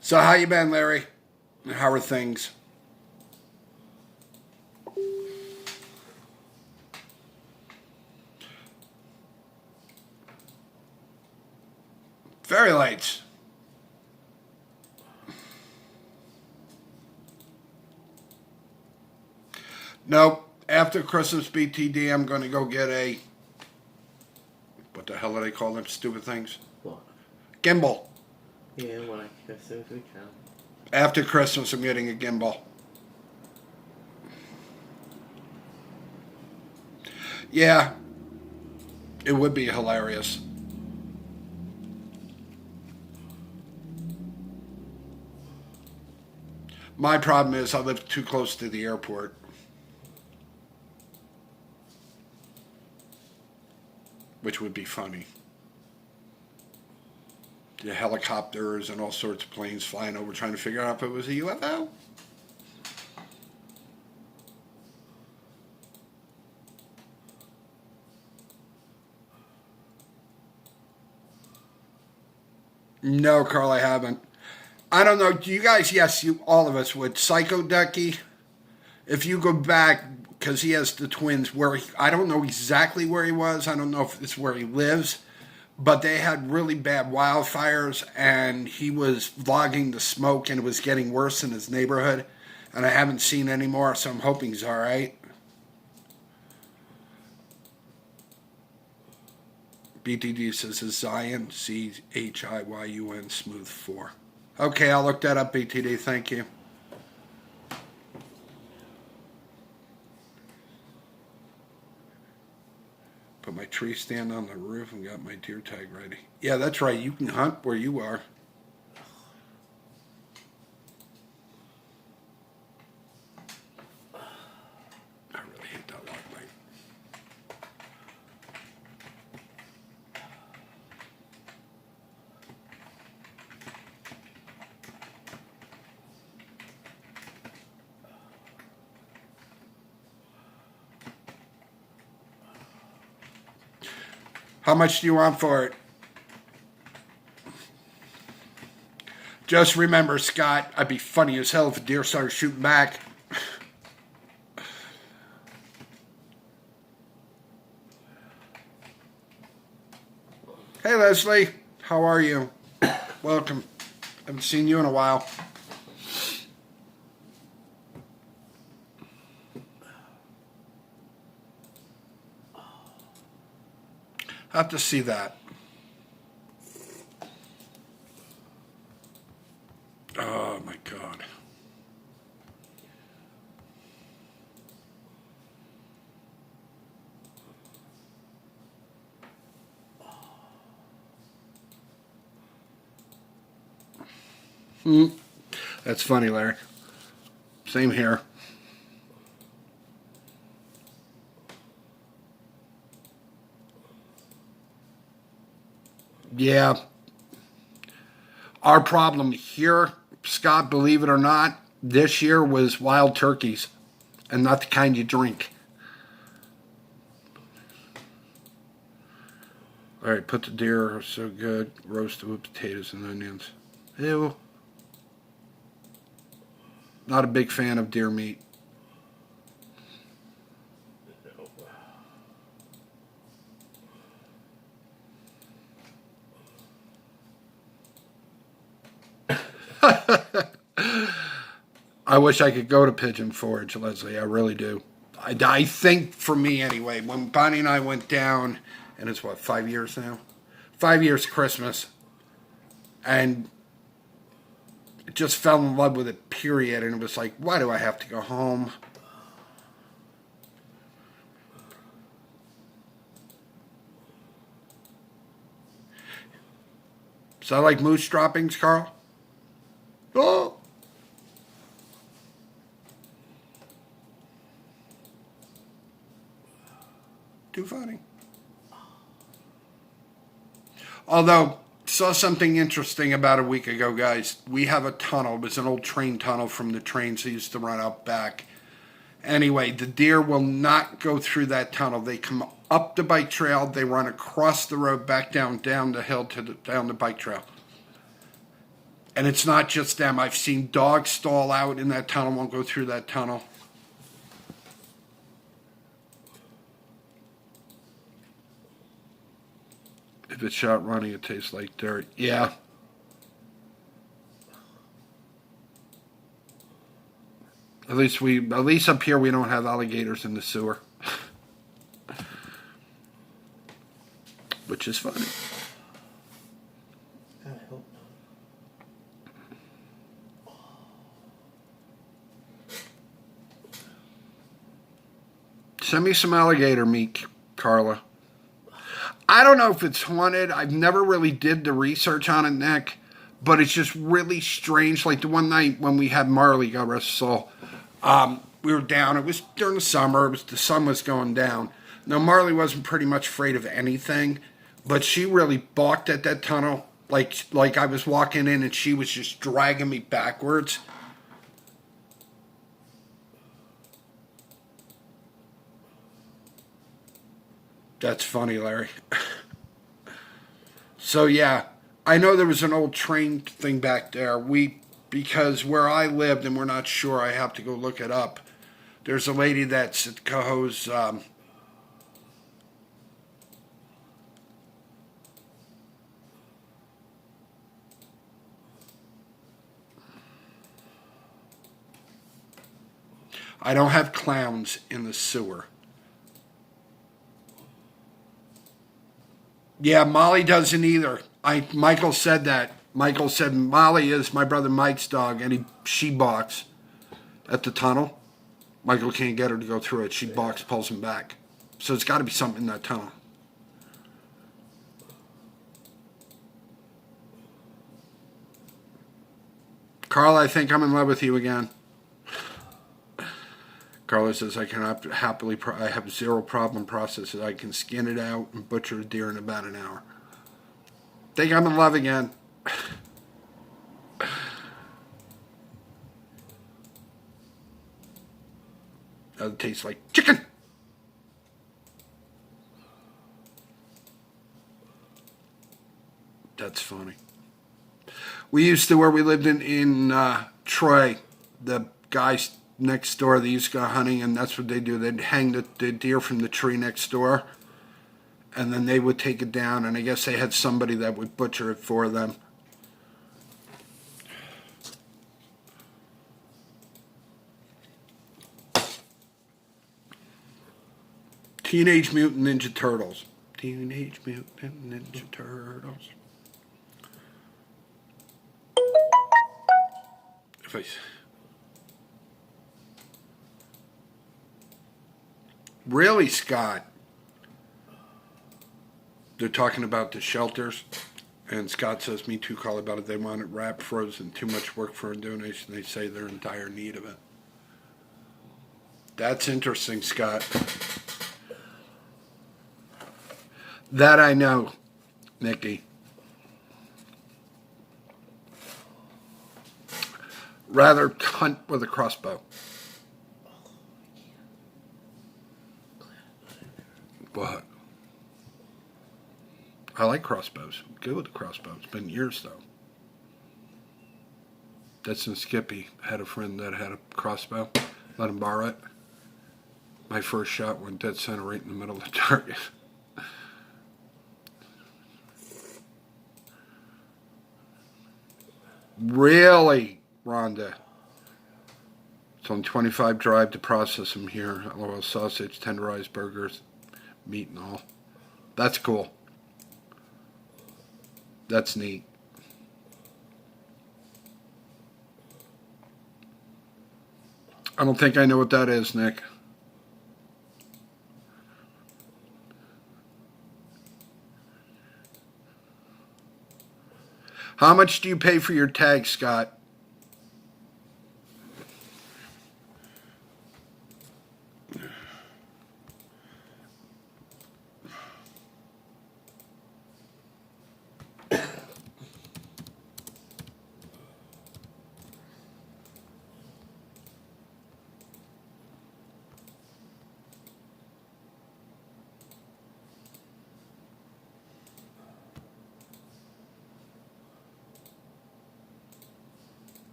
So how you been, Larry? How are things? highlights. Nope. After Christmas BTD, I'm going to go get a... What the hell do they call them stupid things? What? Gimbal. Yeah, well, I guess as we can. After Christmas, I'm getting a gimbal. Yeah. It would be hilarious. My problem is I live too close to the airport. Which would be funny. The helicopters and all sorts of planes flying over trying to figure out if it was a UFO. No, Carl, I haven't. I don't know. Do you guys? Yes, you. All of us would. Psycho Ducky. If you go back, because he has the twins. I don't know exactly where he was. I don't know if it's where he lives, but they had really bad wildfires, and he was vlogging the smoke, and it was getting worse in his neighborhood. And I haven't seen any more, so I'm hoping he's all right. BTD says it's Zion, Chiyn, smooth 4. Okay, I'll look that up, BTD. Thank you. Put my tree stand on the roof and got my deer tag ready. Yeah, that's right. You can hunt where you are. I really hate that lock light. How much do you want for it? Just remember, Scott, I'd be funny as hell if a deer started shooting back. Hey, Leslie. How are you? Welcome. Haven't seen you in a while. Have to see that. Oh my God. That's funny, Larry. Same here. Yeah. Our problem here, Scott, believe it or not, this year was wild turkeys and not the kind you drink. All right, put the deer, so good. Roasted with potatoes and onions. Ew. Not a big fan of deer meat. I wish I could go to Pigeon Forge, Leslie. I really do. I think, for me anyway, when Bonnie and I went down, and it's what, 5 years now? 5 years Christmas, and just fell in love with it, period. And it was like, why do I have to go home? So I like moose droppings, Carl? Oh! Too funny. Although, saw something interesting about a week ago, guys. We have a tunnel. It was an old train tunnel from the trains that used to run out back. Anyway, the deer will not go through that tunnel. They come up the bike trail. They run across the road back down the hill down the bike trail. And it's not just them. I've seen dogs stall out in that tunnel, won't go through that tunnel. If it's shot running, it tastes like dirt. Yeah, At least up here we don't have alligators in the sewer. Which is funny. I hope not. Send me some alligator meat, Carla. I don't know if it's haunted. I've never really did the research on it, Nick. But it's just really strange. Like the one night when we had Marley, God rest his soul, we were down. It was during the summer. The sun was going down. Now, Marley wasn't pretty much afraid of anything. But she really balked at that tunnel. Like I was walking in and she was just dragging me backwards. That's funny, Larry. So yeah, I know there was an old train thing back there. Because where I lived, and we're not sure, I have to go look it up. There's a lady that's at Coho's. I don't have clowns in the sewer. Yeah, Molly doesn't either. Michael said that. Michael said Molly is my brother Mike's dog, and she balks at the tunnel. Michael can't get her to go through it. She balks, pulls him back. So it's got to be something in that tunnel. Carl, I think I'm in love with you again. Carla says, I have zero problem processing. I can skin it out and butcher a deer in about an hour. Think I'm in love again. It tastes like chicken. That's funny. We used to, where we lived in Troy, the guys next door, they used to go hunting, and that's what they do. They'd hang the deer from the tree next door, and then they would take it down, and I guess they had somebody that would butcher it for them. Teenage Mutant Ninja Turtles. Teenage Mutant Ninja Turtles. Really, Scott? They're talking about the shelters, and Scott says, me too, call about it. They want it wrapped, frozen, too much work for a donation. They say they're in dire need of it. That's interesting, Scott. That I know, Nikki. Rather hunt with a crossbow. What? I like crossbows. Good with the crossbow. It's been years, though. That's in Skippy. Had a friend that had a crossbow. Let him borrow it. My first shot went dead center right in the middle of the target. Really, Rhonda? It's only 25 drive to process them here. LOL sausage, tenderized burgers, meat and all. That's cool. That's neat. I don't think I know what that is, Nick. How much do you pay for your tag, Scott?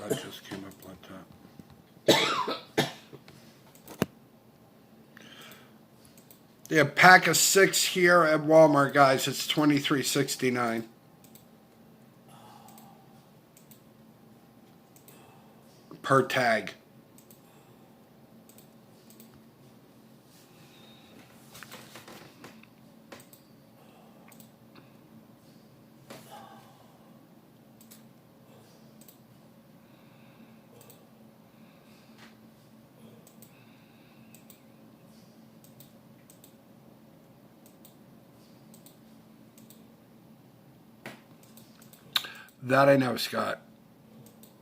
That just came up like that. Yeah, pack of 6 here at Walmart, guys. It's $23.69 per tag. That I know, Scott.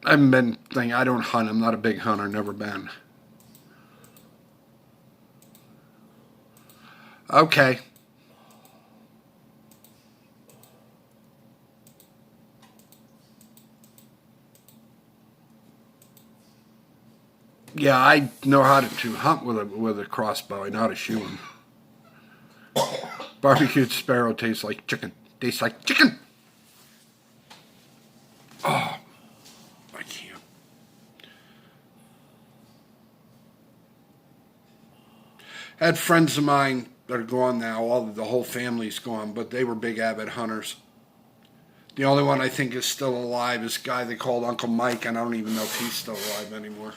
I haven't been thinking. I don't hunt. I'm not a big hunter. Never been. Okay. Yeah, I know how to hunt with a crossbow. I know how to shoot them. Barbecued sparrow tastes like chicken. Tastes like chicken. Oh, I can't. I had friends of mine that are gone now. The whole family's gone, but they were big avid hunters. The only one I think is still alive is a guy they called Uncle Mike, and I don't even know if he's still alive anymore.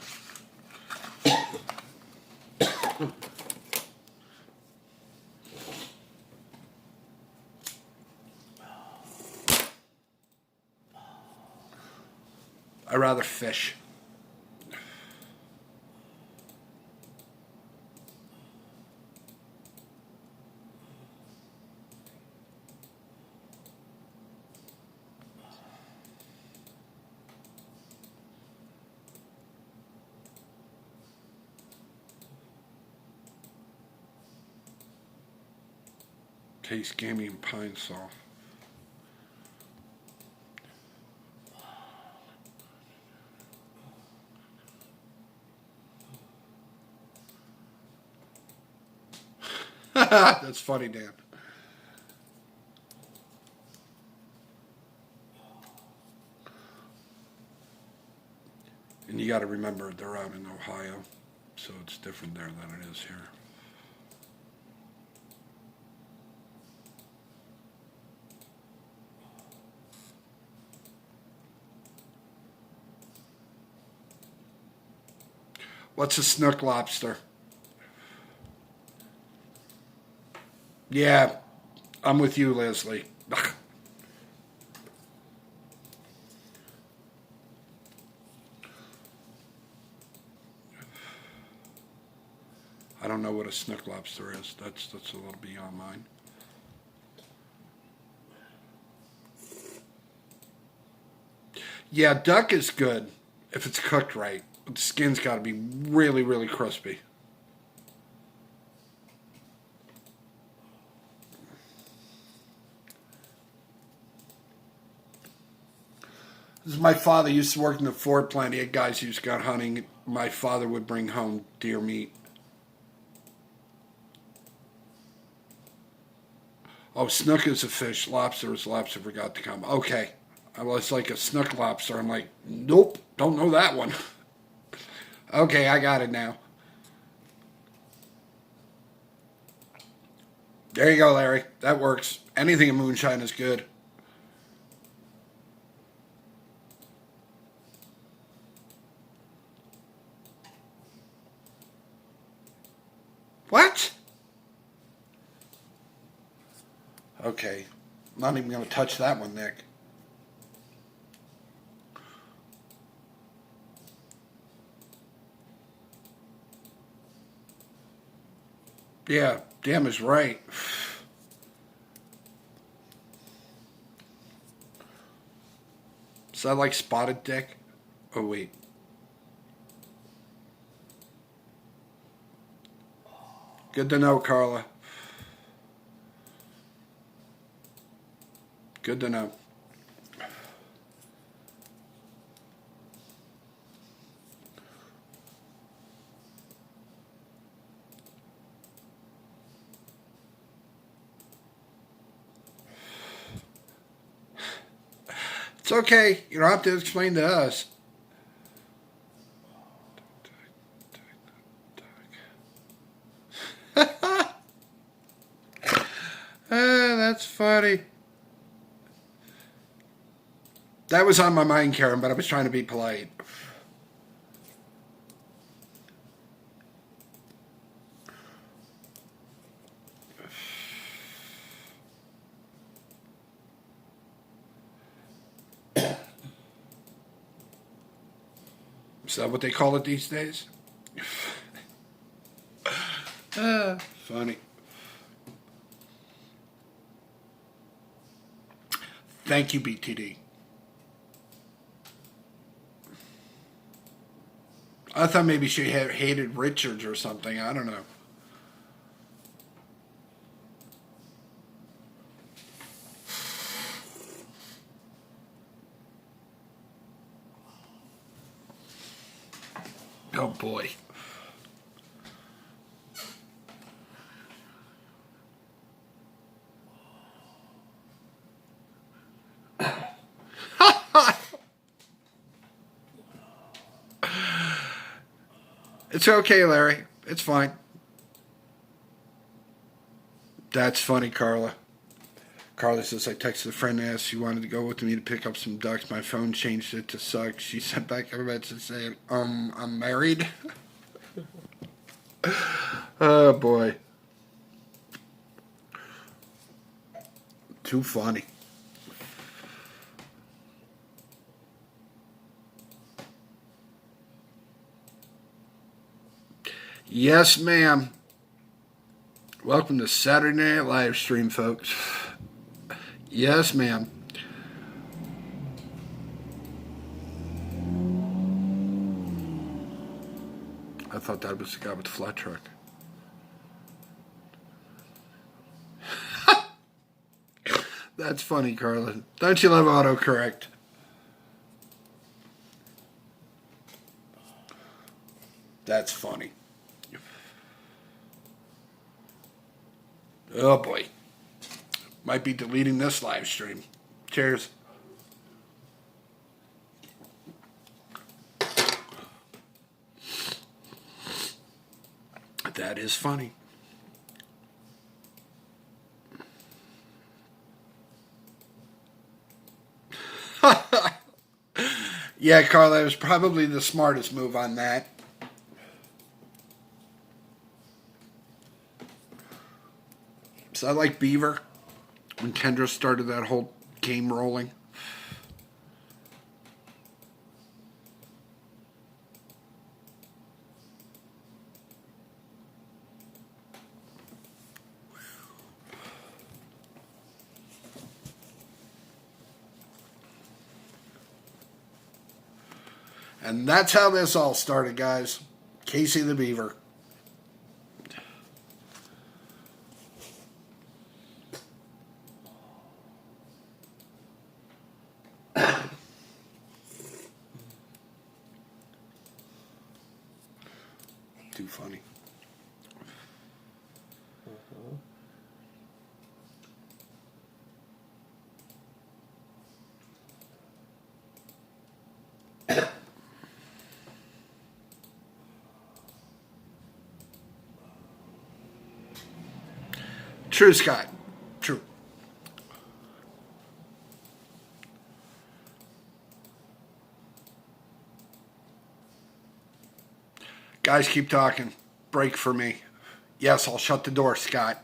I'd rather fish. Case gamey and pine saw. That's funny, Dan. And you got to remember they're out in Ohio, so it's different there than it is here. What's a snook lobster? Yeah, I'm with you, Leslie. I don't know what a snook lobster is. That's a little beyond mine. Yeah, duck is good if it's cooked right. But the skin's got to be really, really crispy. This is my father used to work in the Ford plant. He had guys who used to go hunting. My father would bring home deer meat. Oh, snook is a fish. Lobster is lobster. Forgot to come. Okay. I was like a snook lobster. I'm like, nope, don't know that one. Okay, I got it now. There you go, Larry. That works. Anything in moonshine is good. What? Okay. I'm not even going to touch that one, Nick. Yeah, damn is right. Is that like spotted dick? Oh, wait. Good to know, Carla. Good to know. It's okay. You don't have to explain to us. funny. That was on my mind, Karen, but I was trying to be polite. Is that what they call it these days? Funny. Thank you, BTD. I thought maybe she had hated Richards or something. I don't know. Oh boy. It's okay, Larry. It's fine. That's funny, Carla. Carla says, I texted a friend and asked if she wanted to go with me to pick up some ducks. My phone changed it to suck. She sent back a message saying, I'm married. Oh, boy. Too funny. Yes, ma'am. Welcome to Saturday Night Live stream, folks. Yes, ma'am. I thought that was the guy with the flat truck. That's funny, Carla. Don't you love autocorrect? That's funny. Oh boy. Might be deleting this live stream. Cheers. That is funny. Yeah, Carla, it was probably the smartest move on that. So I like Beaver when Kendra started that whole game rolling. And that's how this all started, guys. Casey the Beaver. Too funny. True, Scott. True. Guys, keep talking. Break for me. Yes, I'll shut the door, Scott.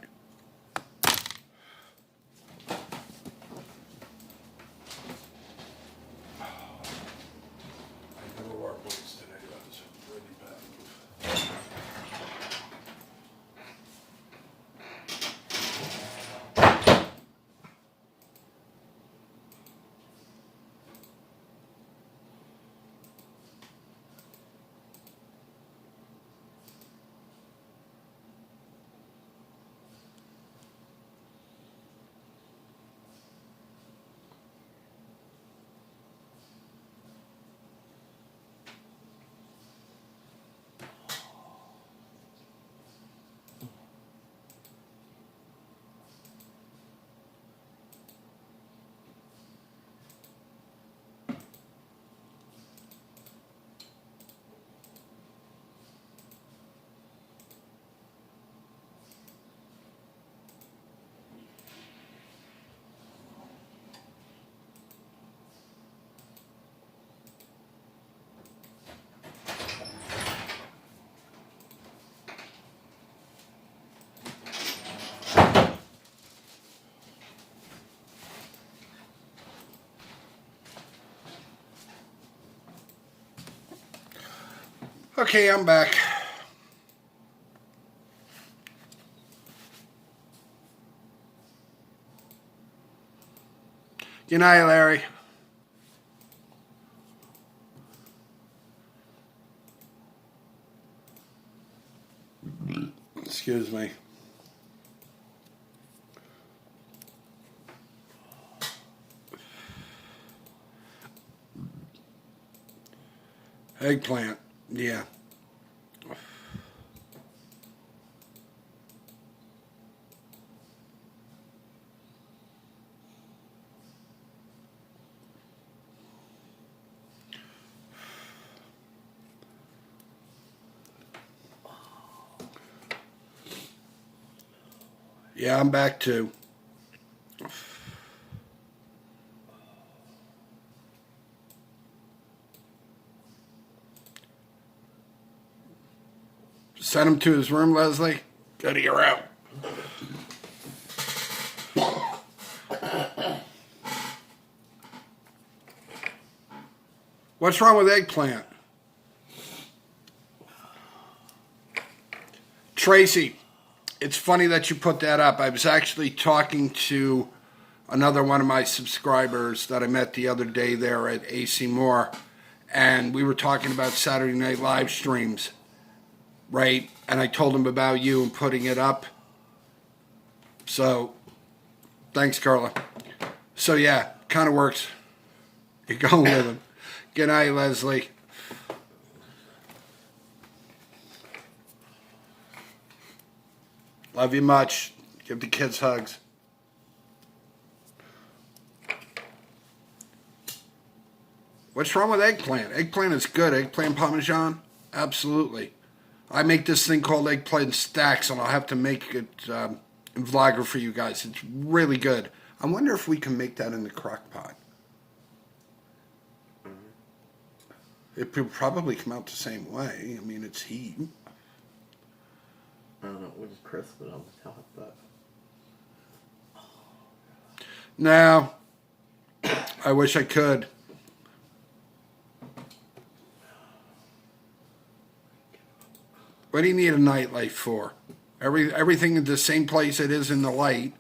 Okay, I'm back. Good night, Larry. Excuse me. Eggplant, yeah. Yeah, I'm back too. Send him to his room, Leslie. Go to your room. What's wrong with eggplant? Tracy, it's funny that you put that up. I was actually talking to another one of my subscribers that I met the other day there at AC Moore, and we were talking about Saturday Night Live streams, right? And I told him about you and putting it up. So, thanks, Carla. So, yeah, kind of works. You're going with him. Good night, Leslie. Love you much. Give the kids hugs. What's wrong with eggplant? Eggplant is good. Eggplant parmesan? Absolutely. I make this thing called eggplant stacks, and I'll have to make it in Vlogger for you guys. It's really good. I wonder if we can make that in the crock pot. It would probably come out the same way. I mean, it's heat. I don't know, we'll just crisp it on the top, but... No. I wish I could. What do you need a nightlight for? Everything in the same place it is in the light.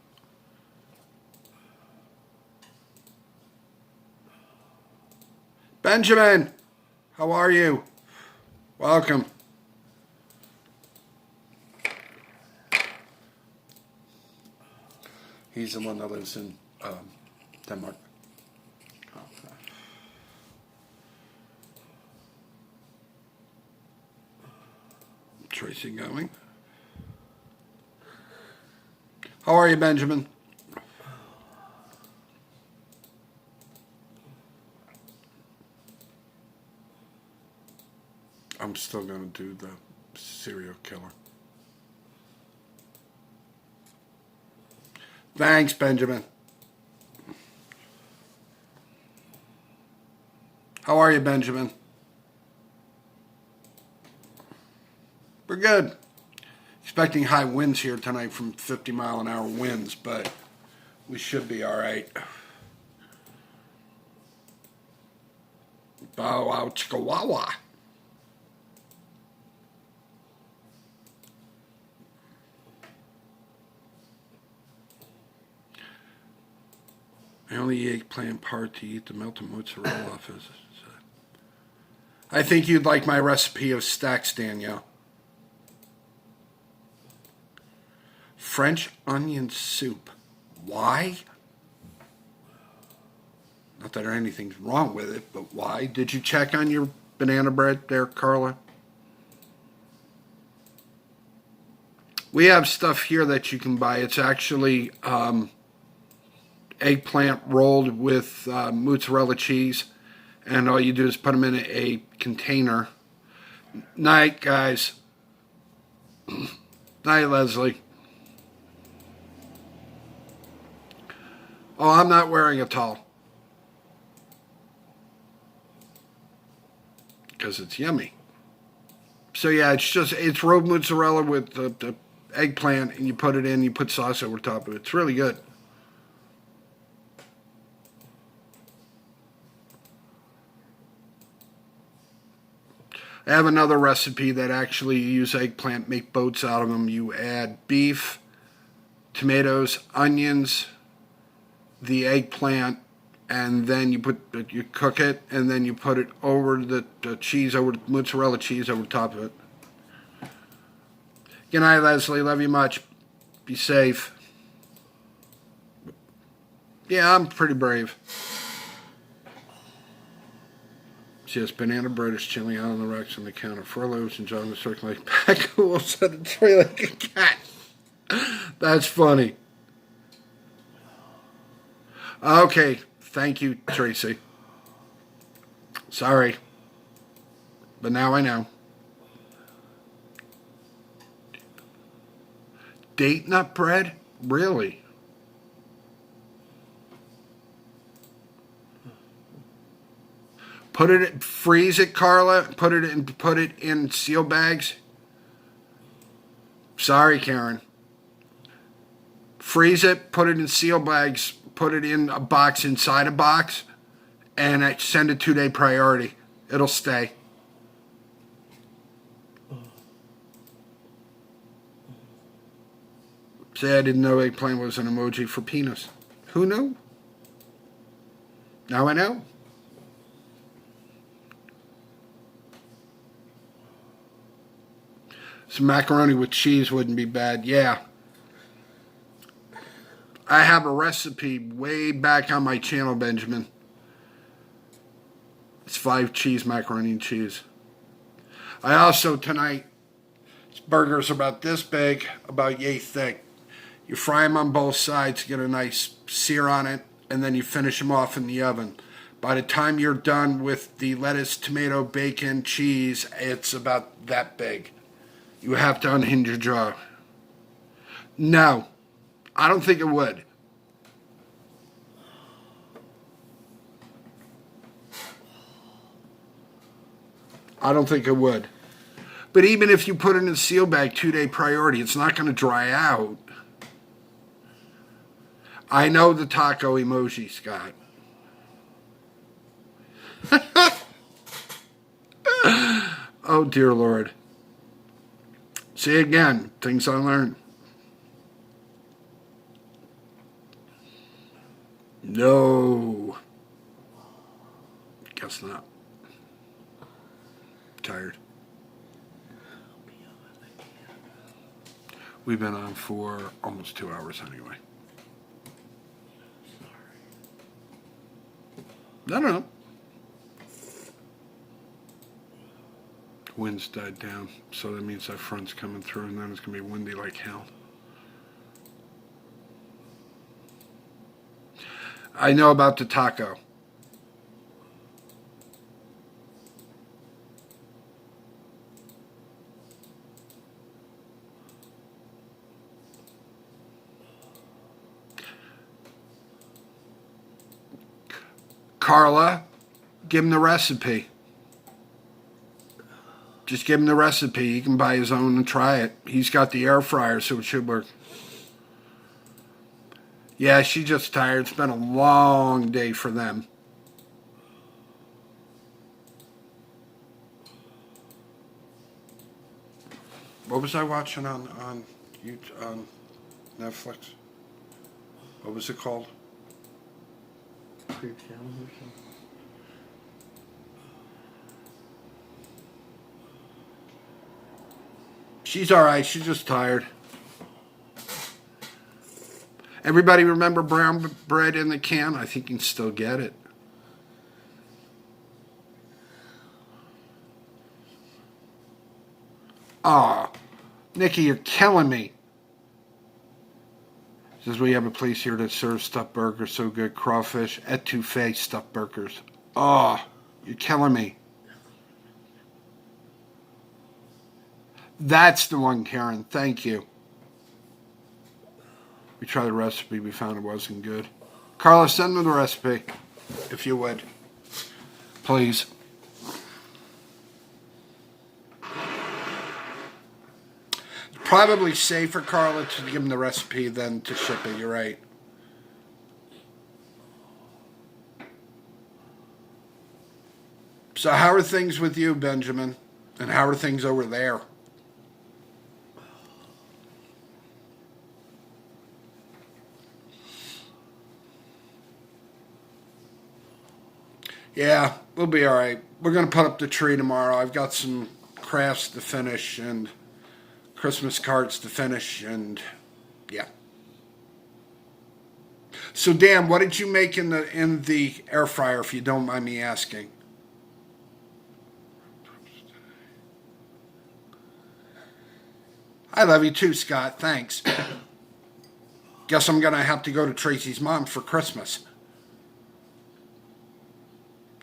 Benjamin, how are you? Welcome. He's the one that lives in Denmark. Okay. Tracy going. How are you, Benjamin? I'm still going to do the serial killer. Thanks, Benjamin. How are you, Benjamin? We're good. Expecting high winds here tonight from 50-mile-an-hour winds, but we should be all right. Bow wow chicka wah wah. I only eat eggplant part to eat the melted mozzarella off of. I think you'd like my recipe of stacks, Danielle. French onion soup. Why? Not that anything's wrong with it, but why? Did you check on your banana bread there, Carla? We have stuff here that you can buy. It's actually eggplant rolled with mozzarella cheese, and all you do is put them in a container. Night, guys. Night, Leslie. Oh, I'm not wearing a towel. Because it's yummy. So yeah, it's rolled mozzarella with the eggplant, and you put it in, you put sauce over top of it. It's really good. I have another recipe that actually you use eggplant, make boats out of them. You add beef, tomatoes, onions, the eggplant, and then you cook it, and then you put it over the cheese, over the mozzarella cheese over the top of it. Good night, Leslie. Love you much. Be safe. Yeah, I'm pretty brave. She has banana bread is chilling out on the rocks on the counter. 4 loaves and John was circling like pack of wolves on a tray like a cat. That's funny. Okay, thank you, Tracy. Sorry. But now I know. Date nut bread? Really? Freeze it, Carla. Put it in seal bags. Sorry, Karen. Freeze it, put it in seal bags, put it in a box inside a box, and I send a 2-day priority. It'll stay. Say I didn't know eggplant was an emoji for penis. Who knew? Now I know. Some macaroni with cheese wouldn't be bad. Yeah. I have a recipe way back on my channel, Benjamin. It's 5 cheese macaroni and cheese. I also, tonight, burgers are about this big, about yay thick. You fry them on both sides, get a nice sear on it, and then you finish them off in the oven. By the time you're done with the lettuce, tomato, bacon, cheese, it's about that big. You have to unhinge your jaw. No, I don't think it would. I don't think it would. But even if you put it in a seal bag, 2-day priority, it's not going to dry out. I know the taco emoji, Scott. Oh, dear Lord. See again, things I learned. No. Guess not. Tired. We've been on for almost 2 hours anyway. I don't know. Wind's died down, so that means that front's coming through, and then it's going to be windy like hell. I know about the taco. Carla, give him the recipe. Just give him the recipe. He can buy his own and try it. He's got the air fryer, so it should work. Yeah, she's just tired. It's been a long day for them. What was I watching on YouTube, on Netflix? What was it called? Creep Channel or something. She's all right. She's just tired. Everybody remember brown bread in the can? I think you can still get it. Aw, Nikki, you're killing me. Says we have a place here that serves stuffed burgers so good. Crawfish, etouffee stuffed burgers. Oh, you're killing me. That's the one, Karen. Thank you. We tried the recipe. We found it wasn't good. Carla, send me the recipe, if you would. Please. Probably safer, Carla, to give him the recipe than to ship it. You're right. So how are things with you, Benjamin? And how are things over there? Yeah, we'll be all right. We're going to put up the tree tomorrow. I've got some crafts to finish and Christmas cards to finish, and yeah. So, Dan, what did you make in the air fryer, if you don't mind me asking? I love you too, Scott. Thanks. Guess I'm going to have to go to Tracy's mom for Christmas.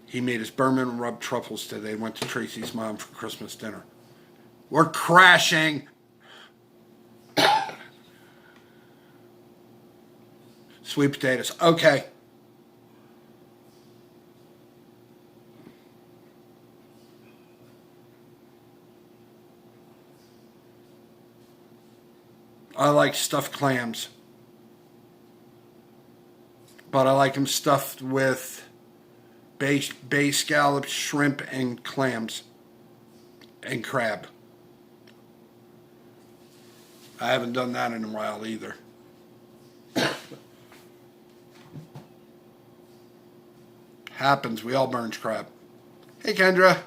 He made his Berman rub truffles today. Went to Tracy's mom for Christmas dinner. We're crashing. Sweet potatoes. Okay. I like stuffed clams. But I like them stuffed with bay scallops, shrimp, and clams. And crab. I haven't done that in a while either. Happens. We all burn crab. Hey, Kendra.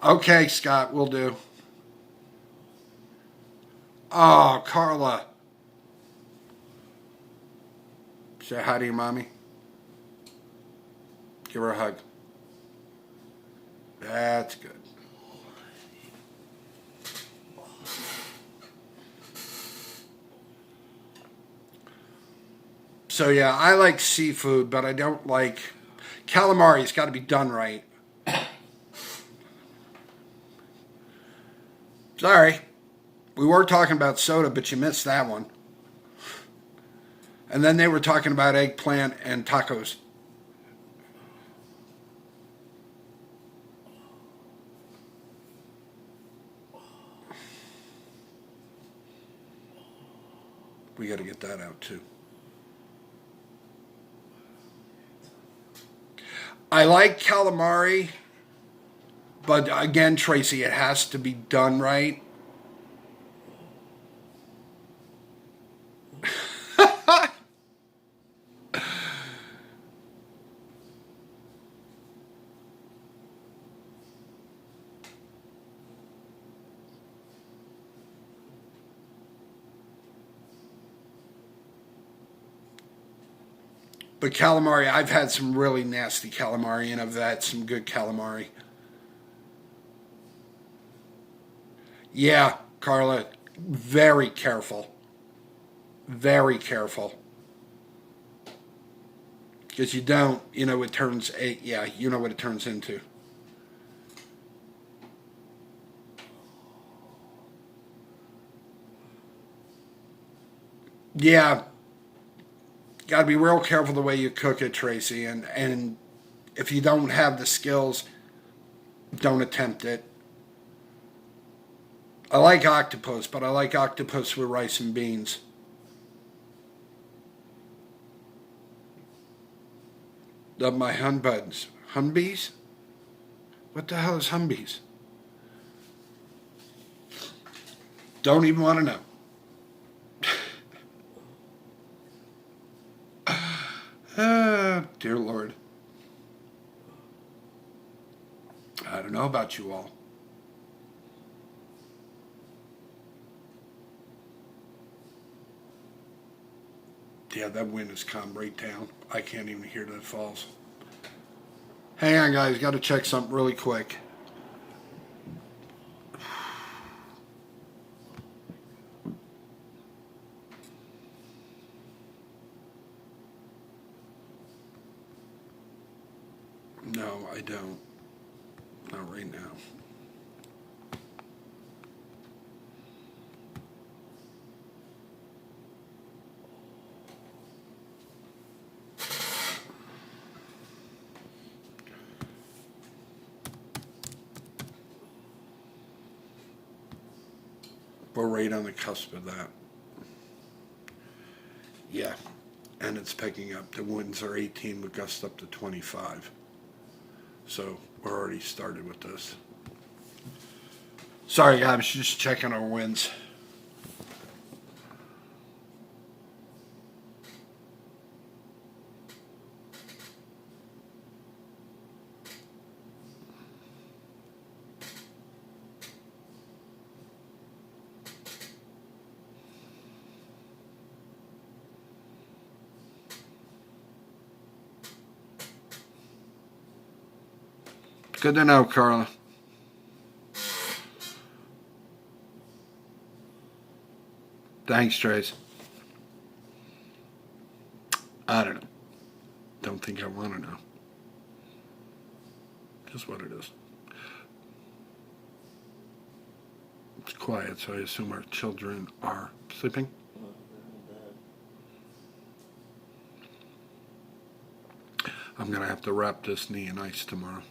Okay, Scott, we'll do. Oh, Carla. Say hi to your mommy. Give her a hug. That's good. So yeah, I like seafood, but I don't like calamari. It's got to be done right. Sorry, we were talking about soda, but you missed that one. And then they were talking about eggplant and tacos. We got to get that out too. I like calamari, but again, Tracy, it has to be done right. But calamari, I've had some really nasty calamari, and I've had some good calamari. Yeah, Carla, very careful. Very careful. Because you don't, it turns, yeah, you know what it turns into. Yeah. Got to be real careful the way you cook it, Tracy. And if you don't have the skills, don't attempt it. I like octopus, but I like octopus with rice and beans. Love my hunbuds. Humbees? What the hell is humbees? Don't even want to know. Dear Lord. I don't know about you all. Yeah, that wind has come right down. I can't even hear that it falls. Hang on, guys. Got to check something really quick. No, I don't. Not right now. We're right on the cusp of that. Yeah. and it's picking up. The winds are 18 with gusts up to 25. So we're already started with this. Sorry, guys, just checking our winds. Good to know, Carla. Thanks, Trace. I don't know. Don't think I want to know. Just what it is. It's quiet, so I assume our children are sleeping. I'm going to have to wrap this knee in ice tomorrow.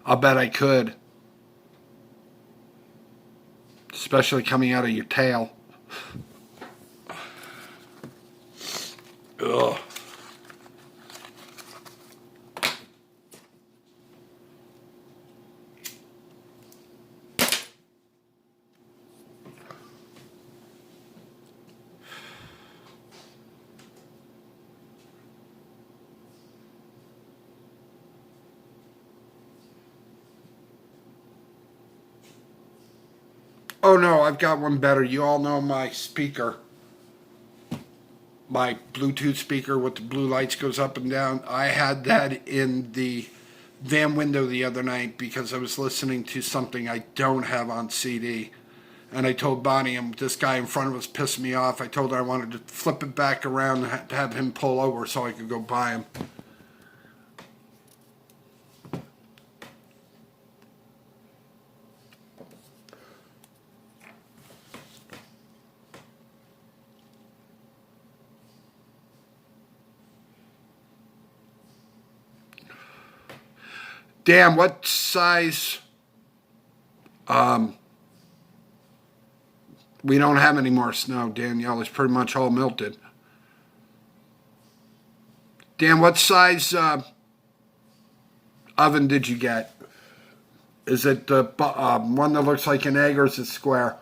I'll bet I could. Especially coming out of your tail. Ugh. Oh no, I've got one better. You all know my speaker. My Bluetooth speaker with the blue lights goes up and down. I had that in the van window the other night because I was listening to something I don't have on CD. And I told Bonnie, and this guy in front of us pissed me off. I told her I wanted to flip it back around and have him pull over so I could go buy him. Dan, what size? We don't have any more snow, Danielle. It's pretty much all melted. Dan, what size oven did you get? Is it the one that looks like an egg or is it square?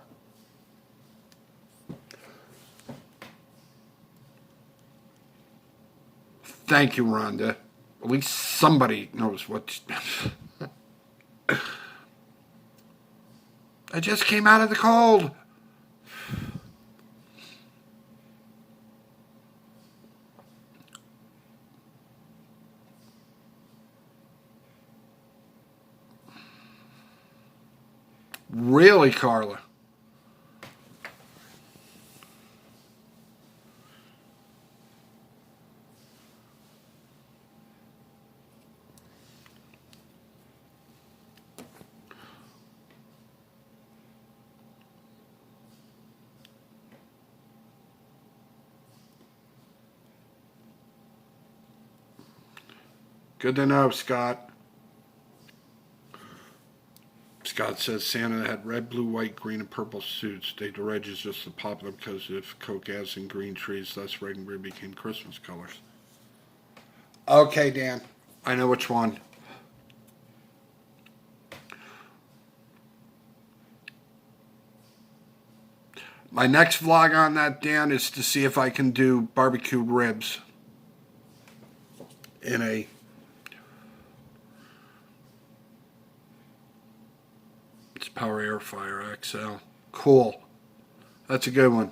Thank you, Rhonda. At least somebody knows what. I just came out of the cold. Really, Carla? Good to know, Scott. Scott says Santa had red, blue, white, green, and purple suits. State the red is just the popular because of Coke gas and green trees. Thus, red and green became Christmas colors. Okay, Dan. I know which one. My next vlog on that, Dan, is to see if I can do barbecued ribs in a Power Air Fryer XL. Cool. That's a good one.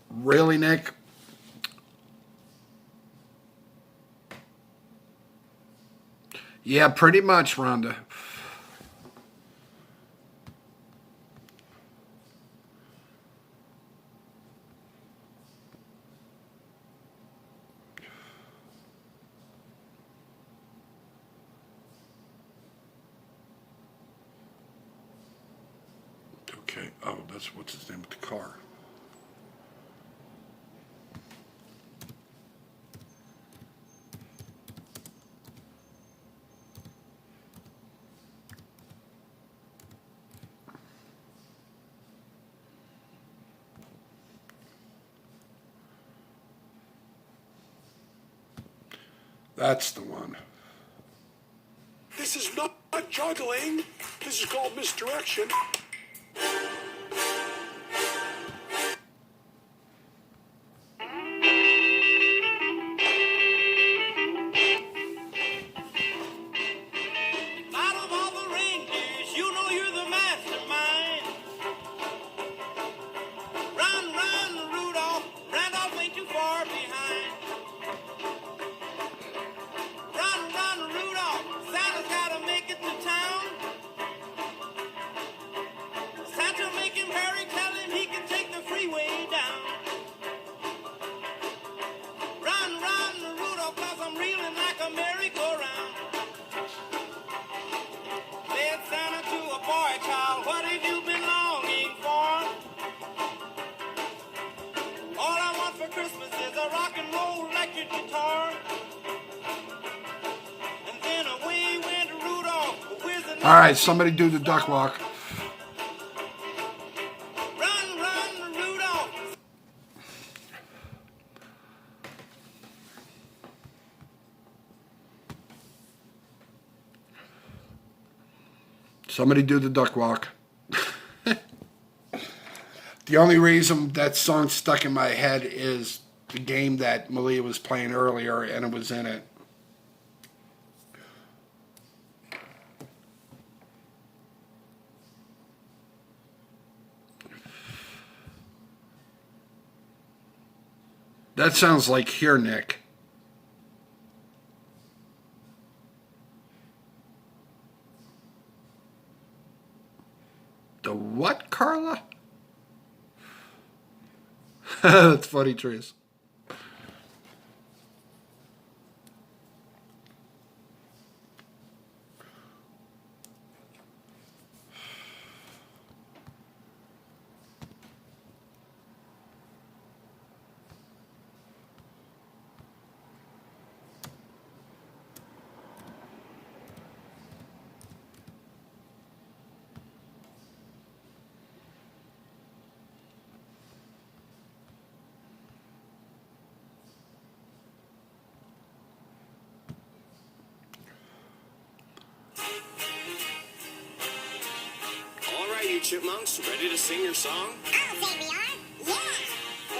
Really, Nick? Yeah, pretty much, Rhonda. Okay. Oh, that's what's his name with the car. That's the one. This is not juggling. This is called misdirection. Out of all the reindeers, you know you're the mastermind. Run, run, Rudolph. Randolph ain't too far behind. Run, run, Rudolph. Santa's gotta make it to town. Santa make him hurry, tell him he can take the freeway down. Run, run, Rudolph, 'cause I'm reeling like a merry-go-round. Said Santa to a boy child, what have you been longing for? All I want for Christmas is a rock and roll electric guitar. And then away went Rudolph, whizzing. All right, somebody do the duck walk. Run, run, Rudolph. Somebody do the duck walk. The only reason that song stuck in my head is the game that Malia was playing earlier, and it was in it. That sounds like Here, Nick. The what, Carla? That's funny, Trace. All right, you chipmunks, ready to sing your song? I'll say we are. Yeah.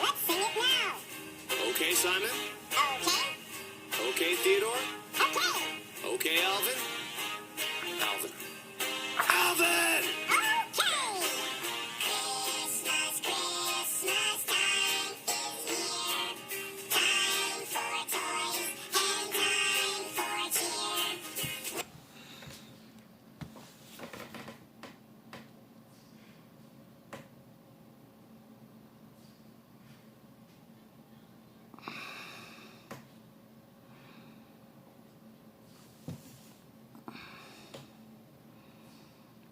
Let's sing it now. Okay, Simon? Okay. Okay, Theodore? Okay. Okay, Alvin? Alvin. Alvin! Okay. Christmas, Christmas time is here. Time for toys and time for cheer.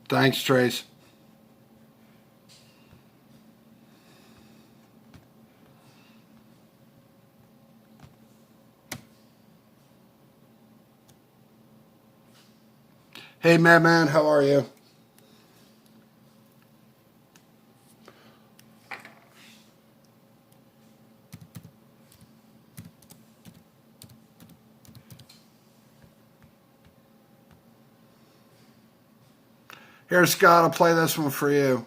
Thanks, Trace. Hey, Madman, how are you? Here, Scott, I'll play this one for you.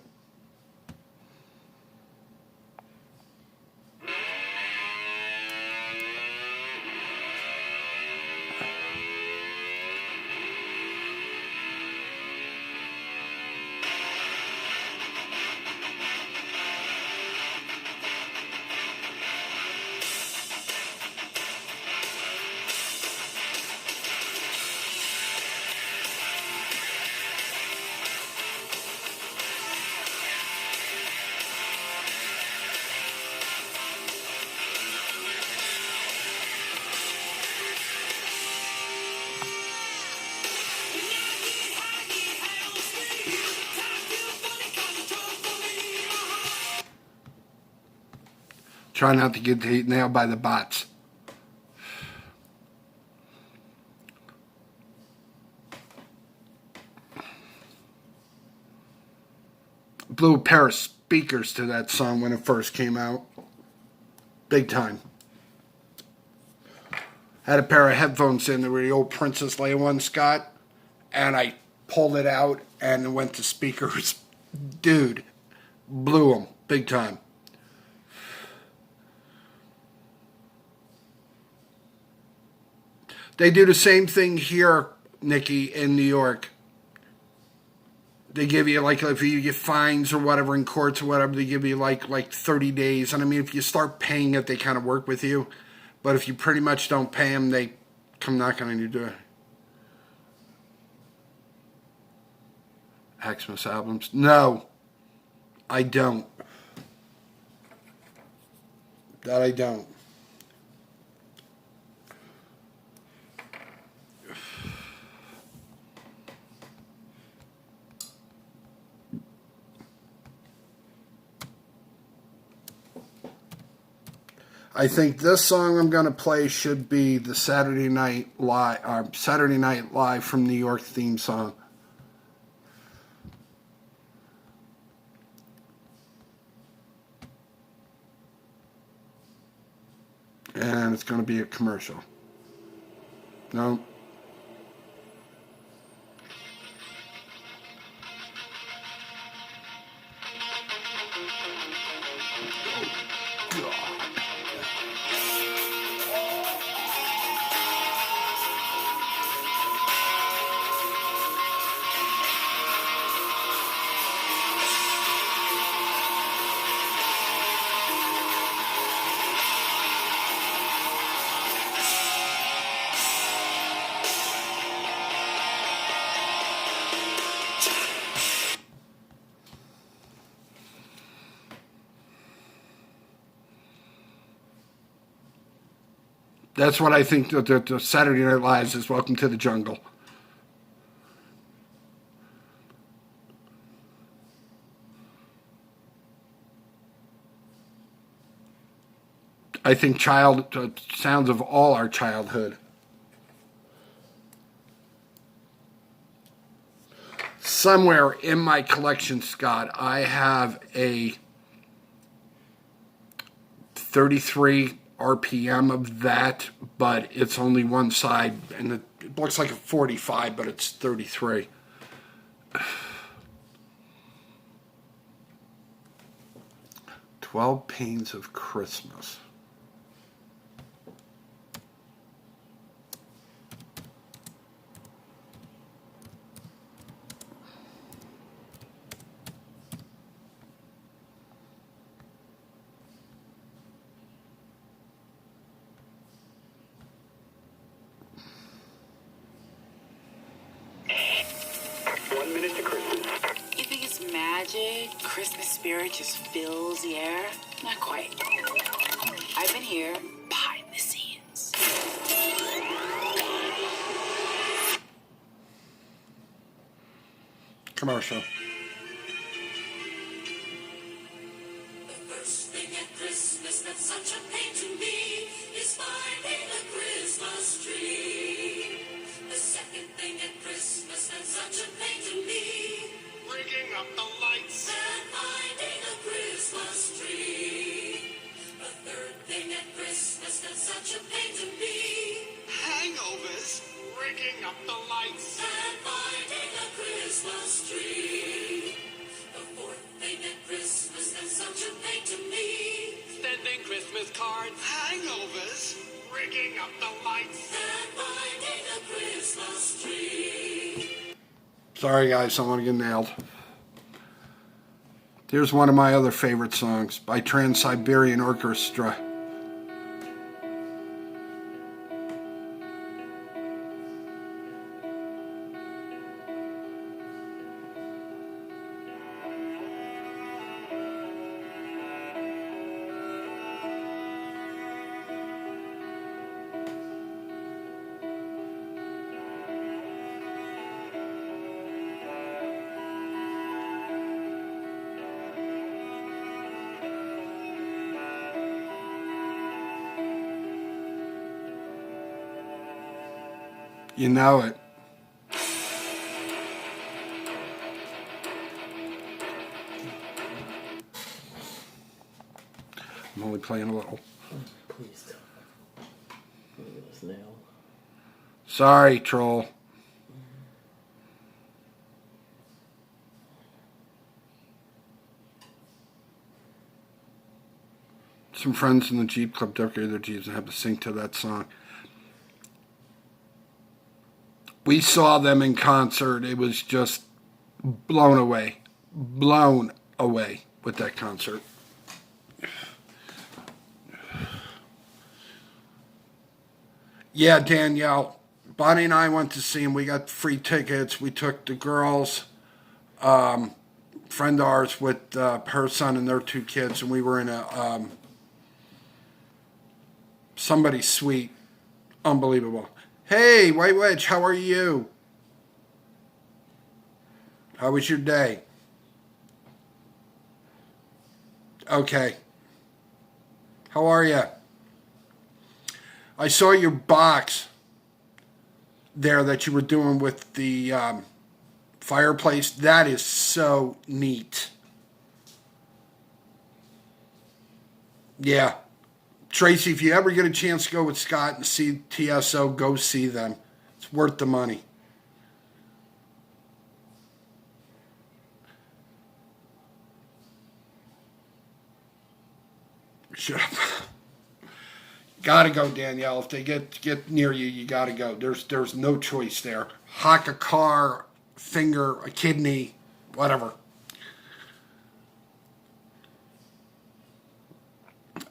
Try not to get nailed by the bots. Blew a pair of speakers to that song when it first came out. Big time. Had a pair of headphones in. They were the old Princess Leia ones, Scott. And I pulled it out and it went to speakers. Dude, blew them. Big time. They do the same thing here, Nikki, in New York. They give you, like, if you get fines or whatever in courts or whatever, they give you like 30 days. And I mean, if you start paying it, they kind of work with you. But if you pretty much don't pay them, they come knocking on your door. Xmas albums? No, I don't. That I don't. I think this song I'm going to play should be the Saturday Night Live from New York theme song. And it's going to be a commercial. No. That's what I think the Saturday Night Live is. Welcome to the Jungle. I think sounds of all our childhood. Somewhere in my collection, Scott, I have a 33 RPM of that, but it's only one side, and it looks like a 45, but it's 33. 12 Pains of Christmas. You think it's magic? Christmas spirit just fills the air? Not quite. I've been here behind the scenes. Commercial. The first thing at Christmas that's such a pain to me is finding a Christmas tree. The second thing at Christmas that's such a pain to me, Rigging up the lights. and finding a Christmas tree. The third thing at Christmas that's such a pain to me, Hangovers. Rigging up the lights. and finding a Christmas tree. The fourth thing at Christmas that's such a pain to me, Sending Christmas cards. Hangovers. Rigging up the lights. and finding a Christmas tree. Sorry, guys, I want to get nailed. Here's one of my other favorite songs by Trans-Siberian Orchestra. You know it. I'm only playing a little. Please don't. Look at this nail. Sorry, troll. Some friends in the Jeep Club decorated their Jeeps and had to sing to that song. We saw them in concert. It was just blown away with that concert. Yeah, Danielle. Bonnie and I went to see him. We got free tickets. We took the girls, friend of ours with her son and their 2 kids, and we were in a somebody's suite. Unbelievable. Hey, White Wedge, how are you? How was your day? Okay. How are you? I saw your box there that you were doing with the fireplace. That is so neat. Yeah. Tracy, if you ever get a chance to go with Scott and see TSO, go see them. It's worth the money. Shut up. Gotta go, Danielle. If they get near you, you gotta go. There's no choice there. Hock a car, finger, a kidney, whatever.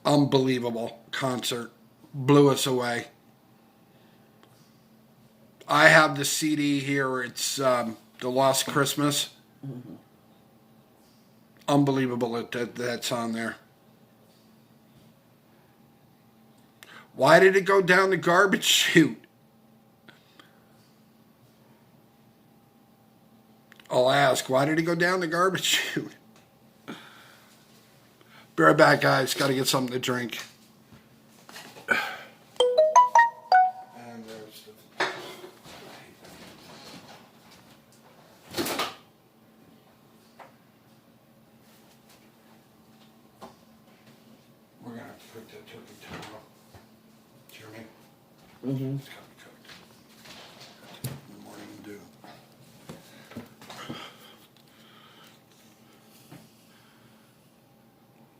Unbelievable concert. Blew us away. I have the CD here. It's The Lost Christmas. Mm-hmm. Unbelievable that's on there. Why did it go down the garbage chute? I'll ask, why did it go down the garbage chute? Be right back, guys. Got to get something to drink. And there's the... We're going to have to cook that turkey tomorrow. Do you hear me? Mm-hmm. It's got to be cooked. In the morning dew.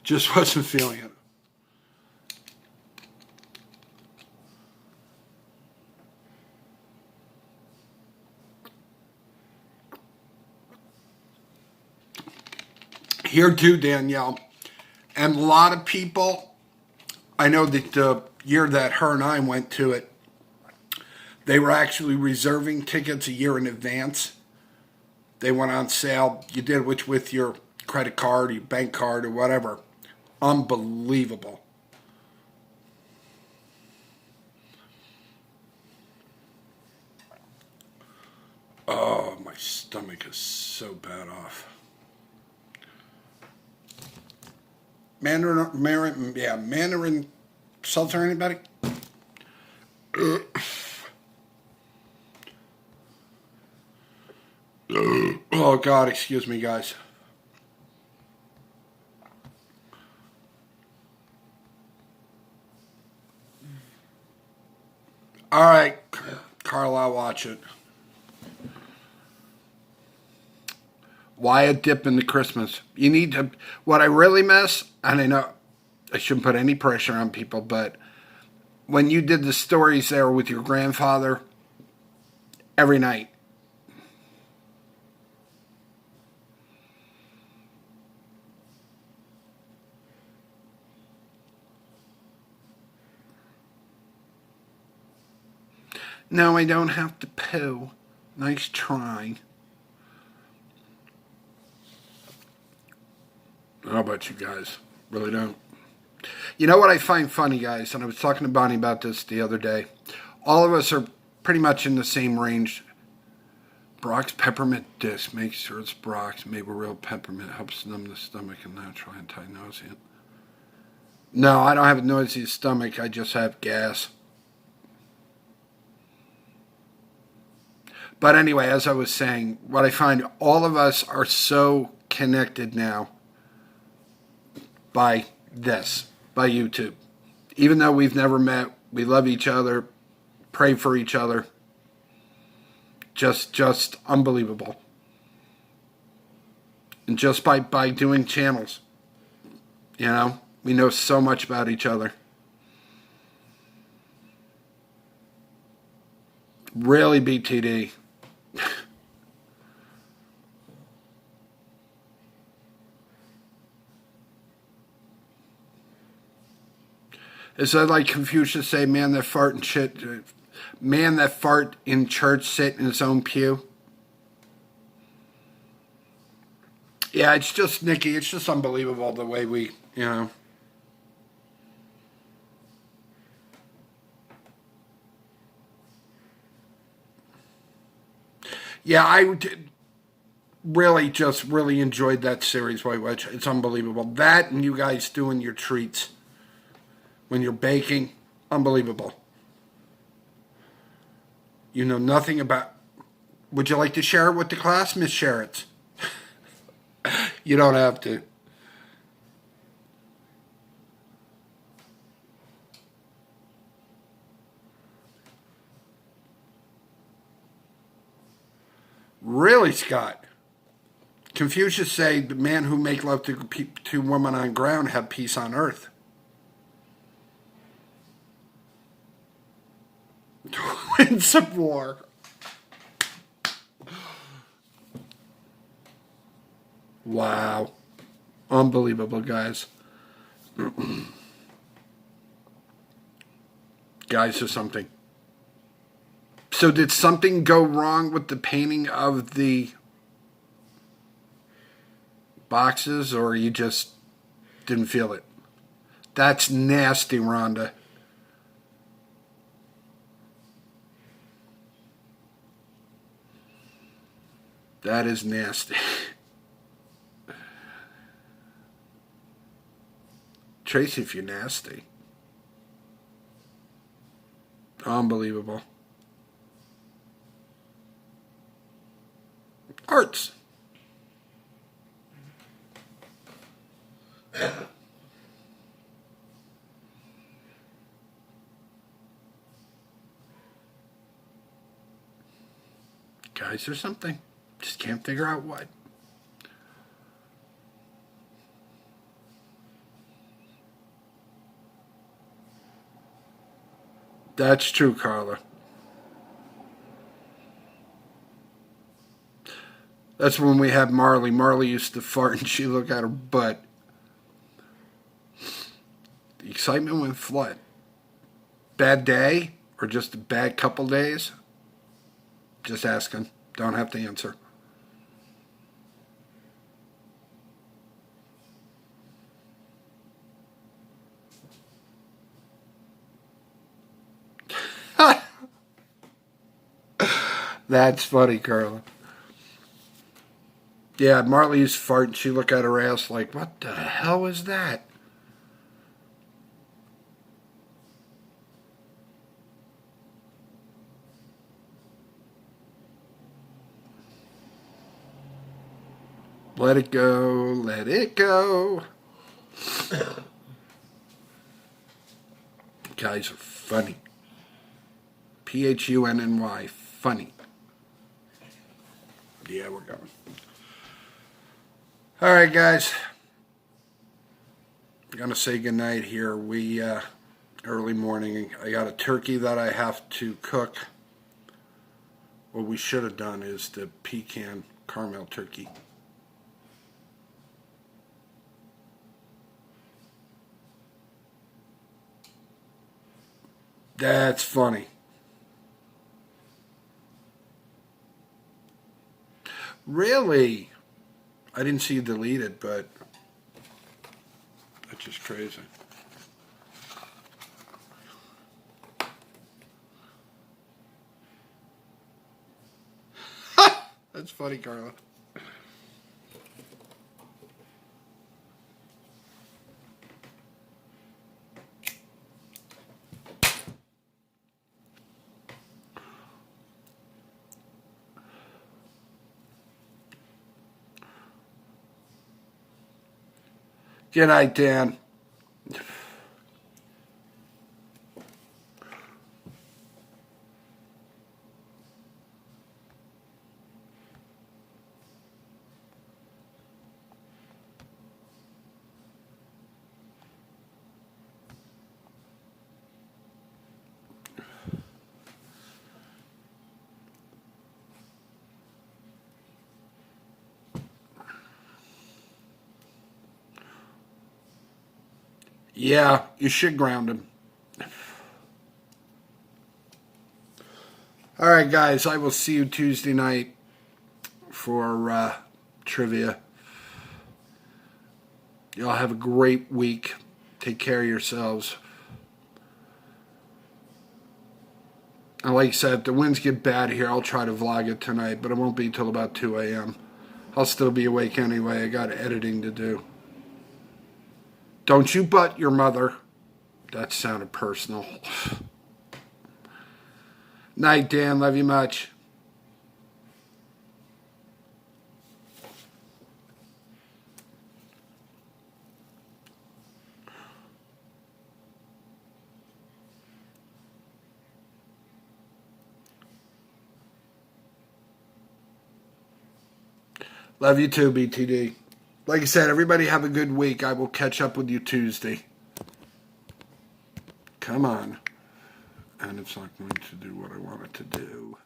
Just wasn't feeling it. Here too, Danielle. And a lot of people, I know that the year that her and I went to it, they were actually reserving tickets a year in advance. They went on sale. You did which with your credit card, your bank card, or whatever. Unbelievable. Oh, my stomach is so bad off. Mandarin seltzer, anybody? Oh, God, excuse me, guys. All right, Carl, I'll watch it. Why a dip into Christmas? You need to, what I really miss, and I know I shouldn't put any pressure on people, but when you did the stories there with your grandfather every night. No, I don't have to poo. Nice try. How about you guys? Really don't. You know what I find funny, guys, and I was talking to Bonnie about this the other day. All of us are pretty much in the same range. Brock's peppermint disc. Make sure it's Brock's. Made with real peppermint. Helps numb the stomach and natural anti-nausea. No, I don't have a noisy stomach. I just have gas. But anyway, as I was saying, what I find, all of us are so connected now by this, by YouTube. Even though we've never met, we love each other, pray for each other. Just unbelievable. And just by doing channels, we know so much about each other. Really, BTD. Is that like Confucius say, man that fart in church sit in his own pew? Yeah, it's just, Nikki, it's just unbelievable the way we, Yeah, I really enjoyed that series, White Witch. It's unbelievable. That and you guys doing your treats when you're baking, unbelievable. You know nothing about... Would you like to share it with the class, Miss Sherritt? You don't have to. Really, Scott? Confucius say the man who make love to woman on ground have peace on earth. Winds of war. Wow. Unbelievable, guys. Guys, or something. So did something go wrong with the painting of the boxes, or you just didn't feel it? That's nasty, Rhonda. That is nasty. Tracy, if you're nasty. Unbelievable. Arts. Guys, or something. Just can't figure out what. That's true, Carla. That's when we had Marley. Marley used to fart and she looked at her butt. The excitement went flat. Bad day? Or just a bad couple days? Just asking. Don't have to answer. That's funny, Carla. Yeah, Marley used to fart and she looked at her ass like, what the hell is that? Let it go, let it go. Guys are funny. P-H-U-N-N-Y, funny. Yeah, we're going. All right, guys. I'm going to say goodnight here. Early morning, I got a turkey that I have to cook. What we should have done is the pecan caramel turkey. That's funny. Really? I didn't see you delete it, but that's just crazy. That's funny, Carla. Good night, Dan. Yeah, you should ground him. All right, guys, I will see you Tuesday night for trivia. Y'all have a great week. Take care of yourselves. And like I said, if the winds get bad here, I'll try to vlog it tonight, but it won't be till about 2 a.m. I'll still be awake anyway. I got editing to do. Don't you butt your mother. That sounded personal. Night, Dan. Love you much. Love you too, BTD. Like I said, everybody have a good week. I will catch up with you Tuesday. Come on. And it's not going to do what I want it to do.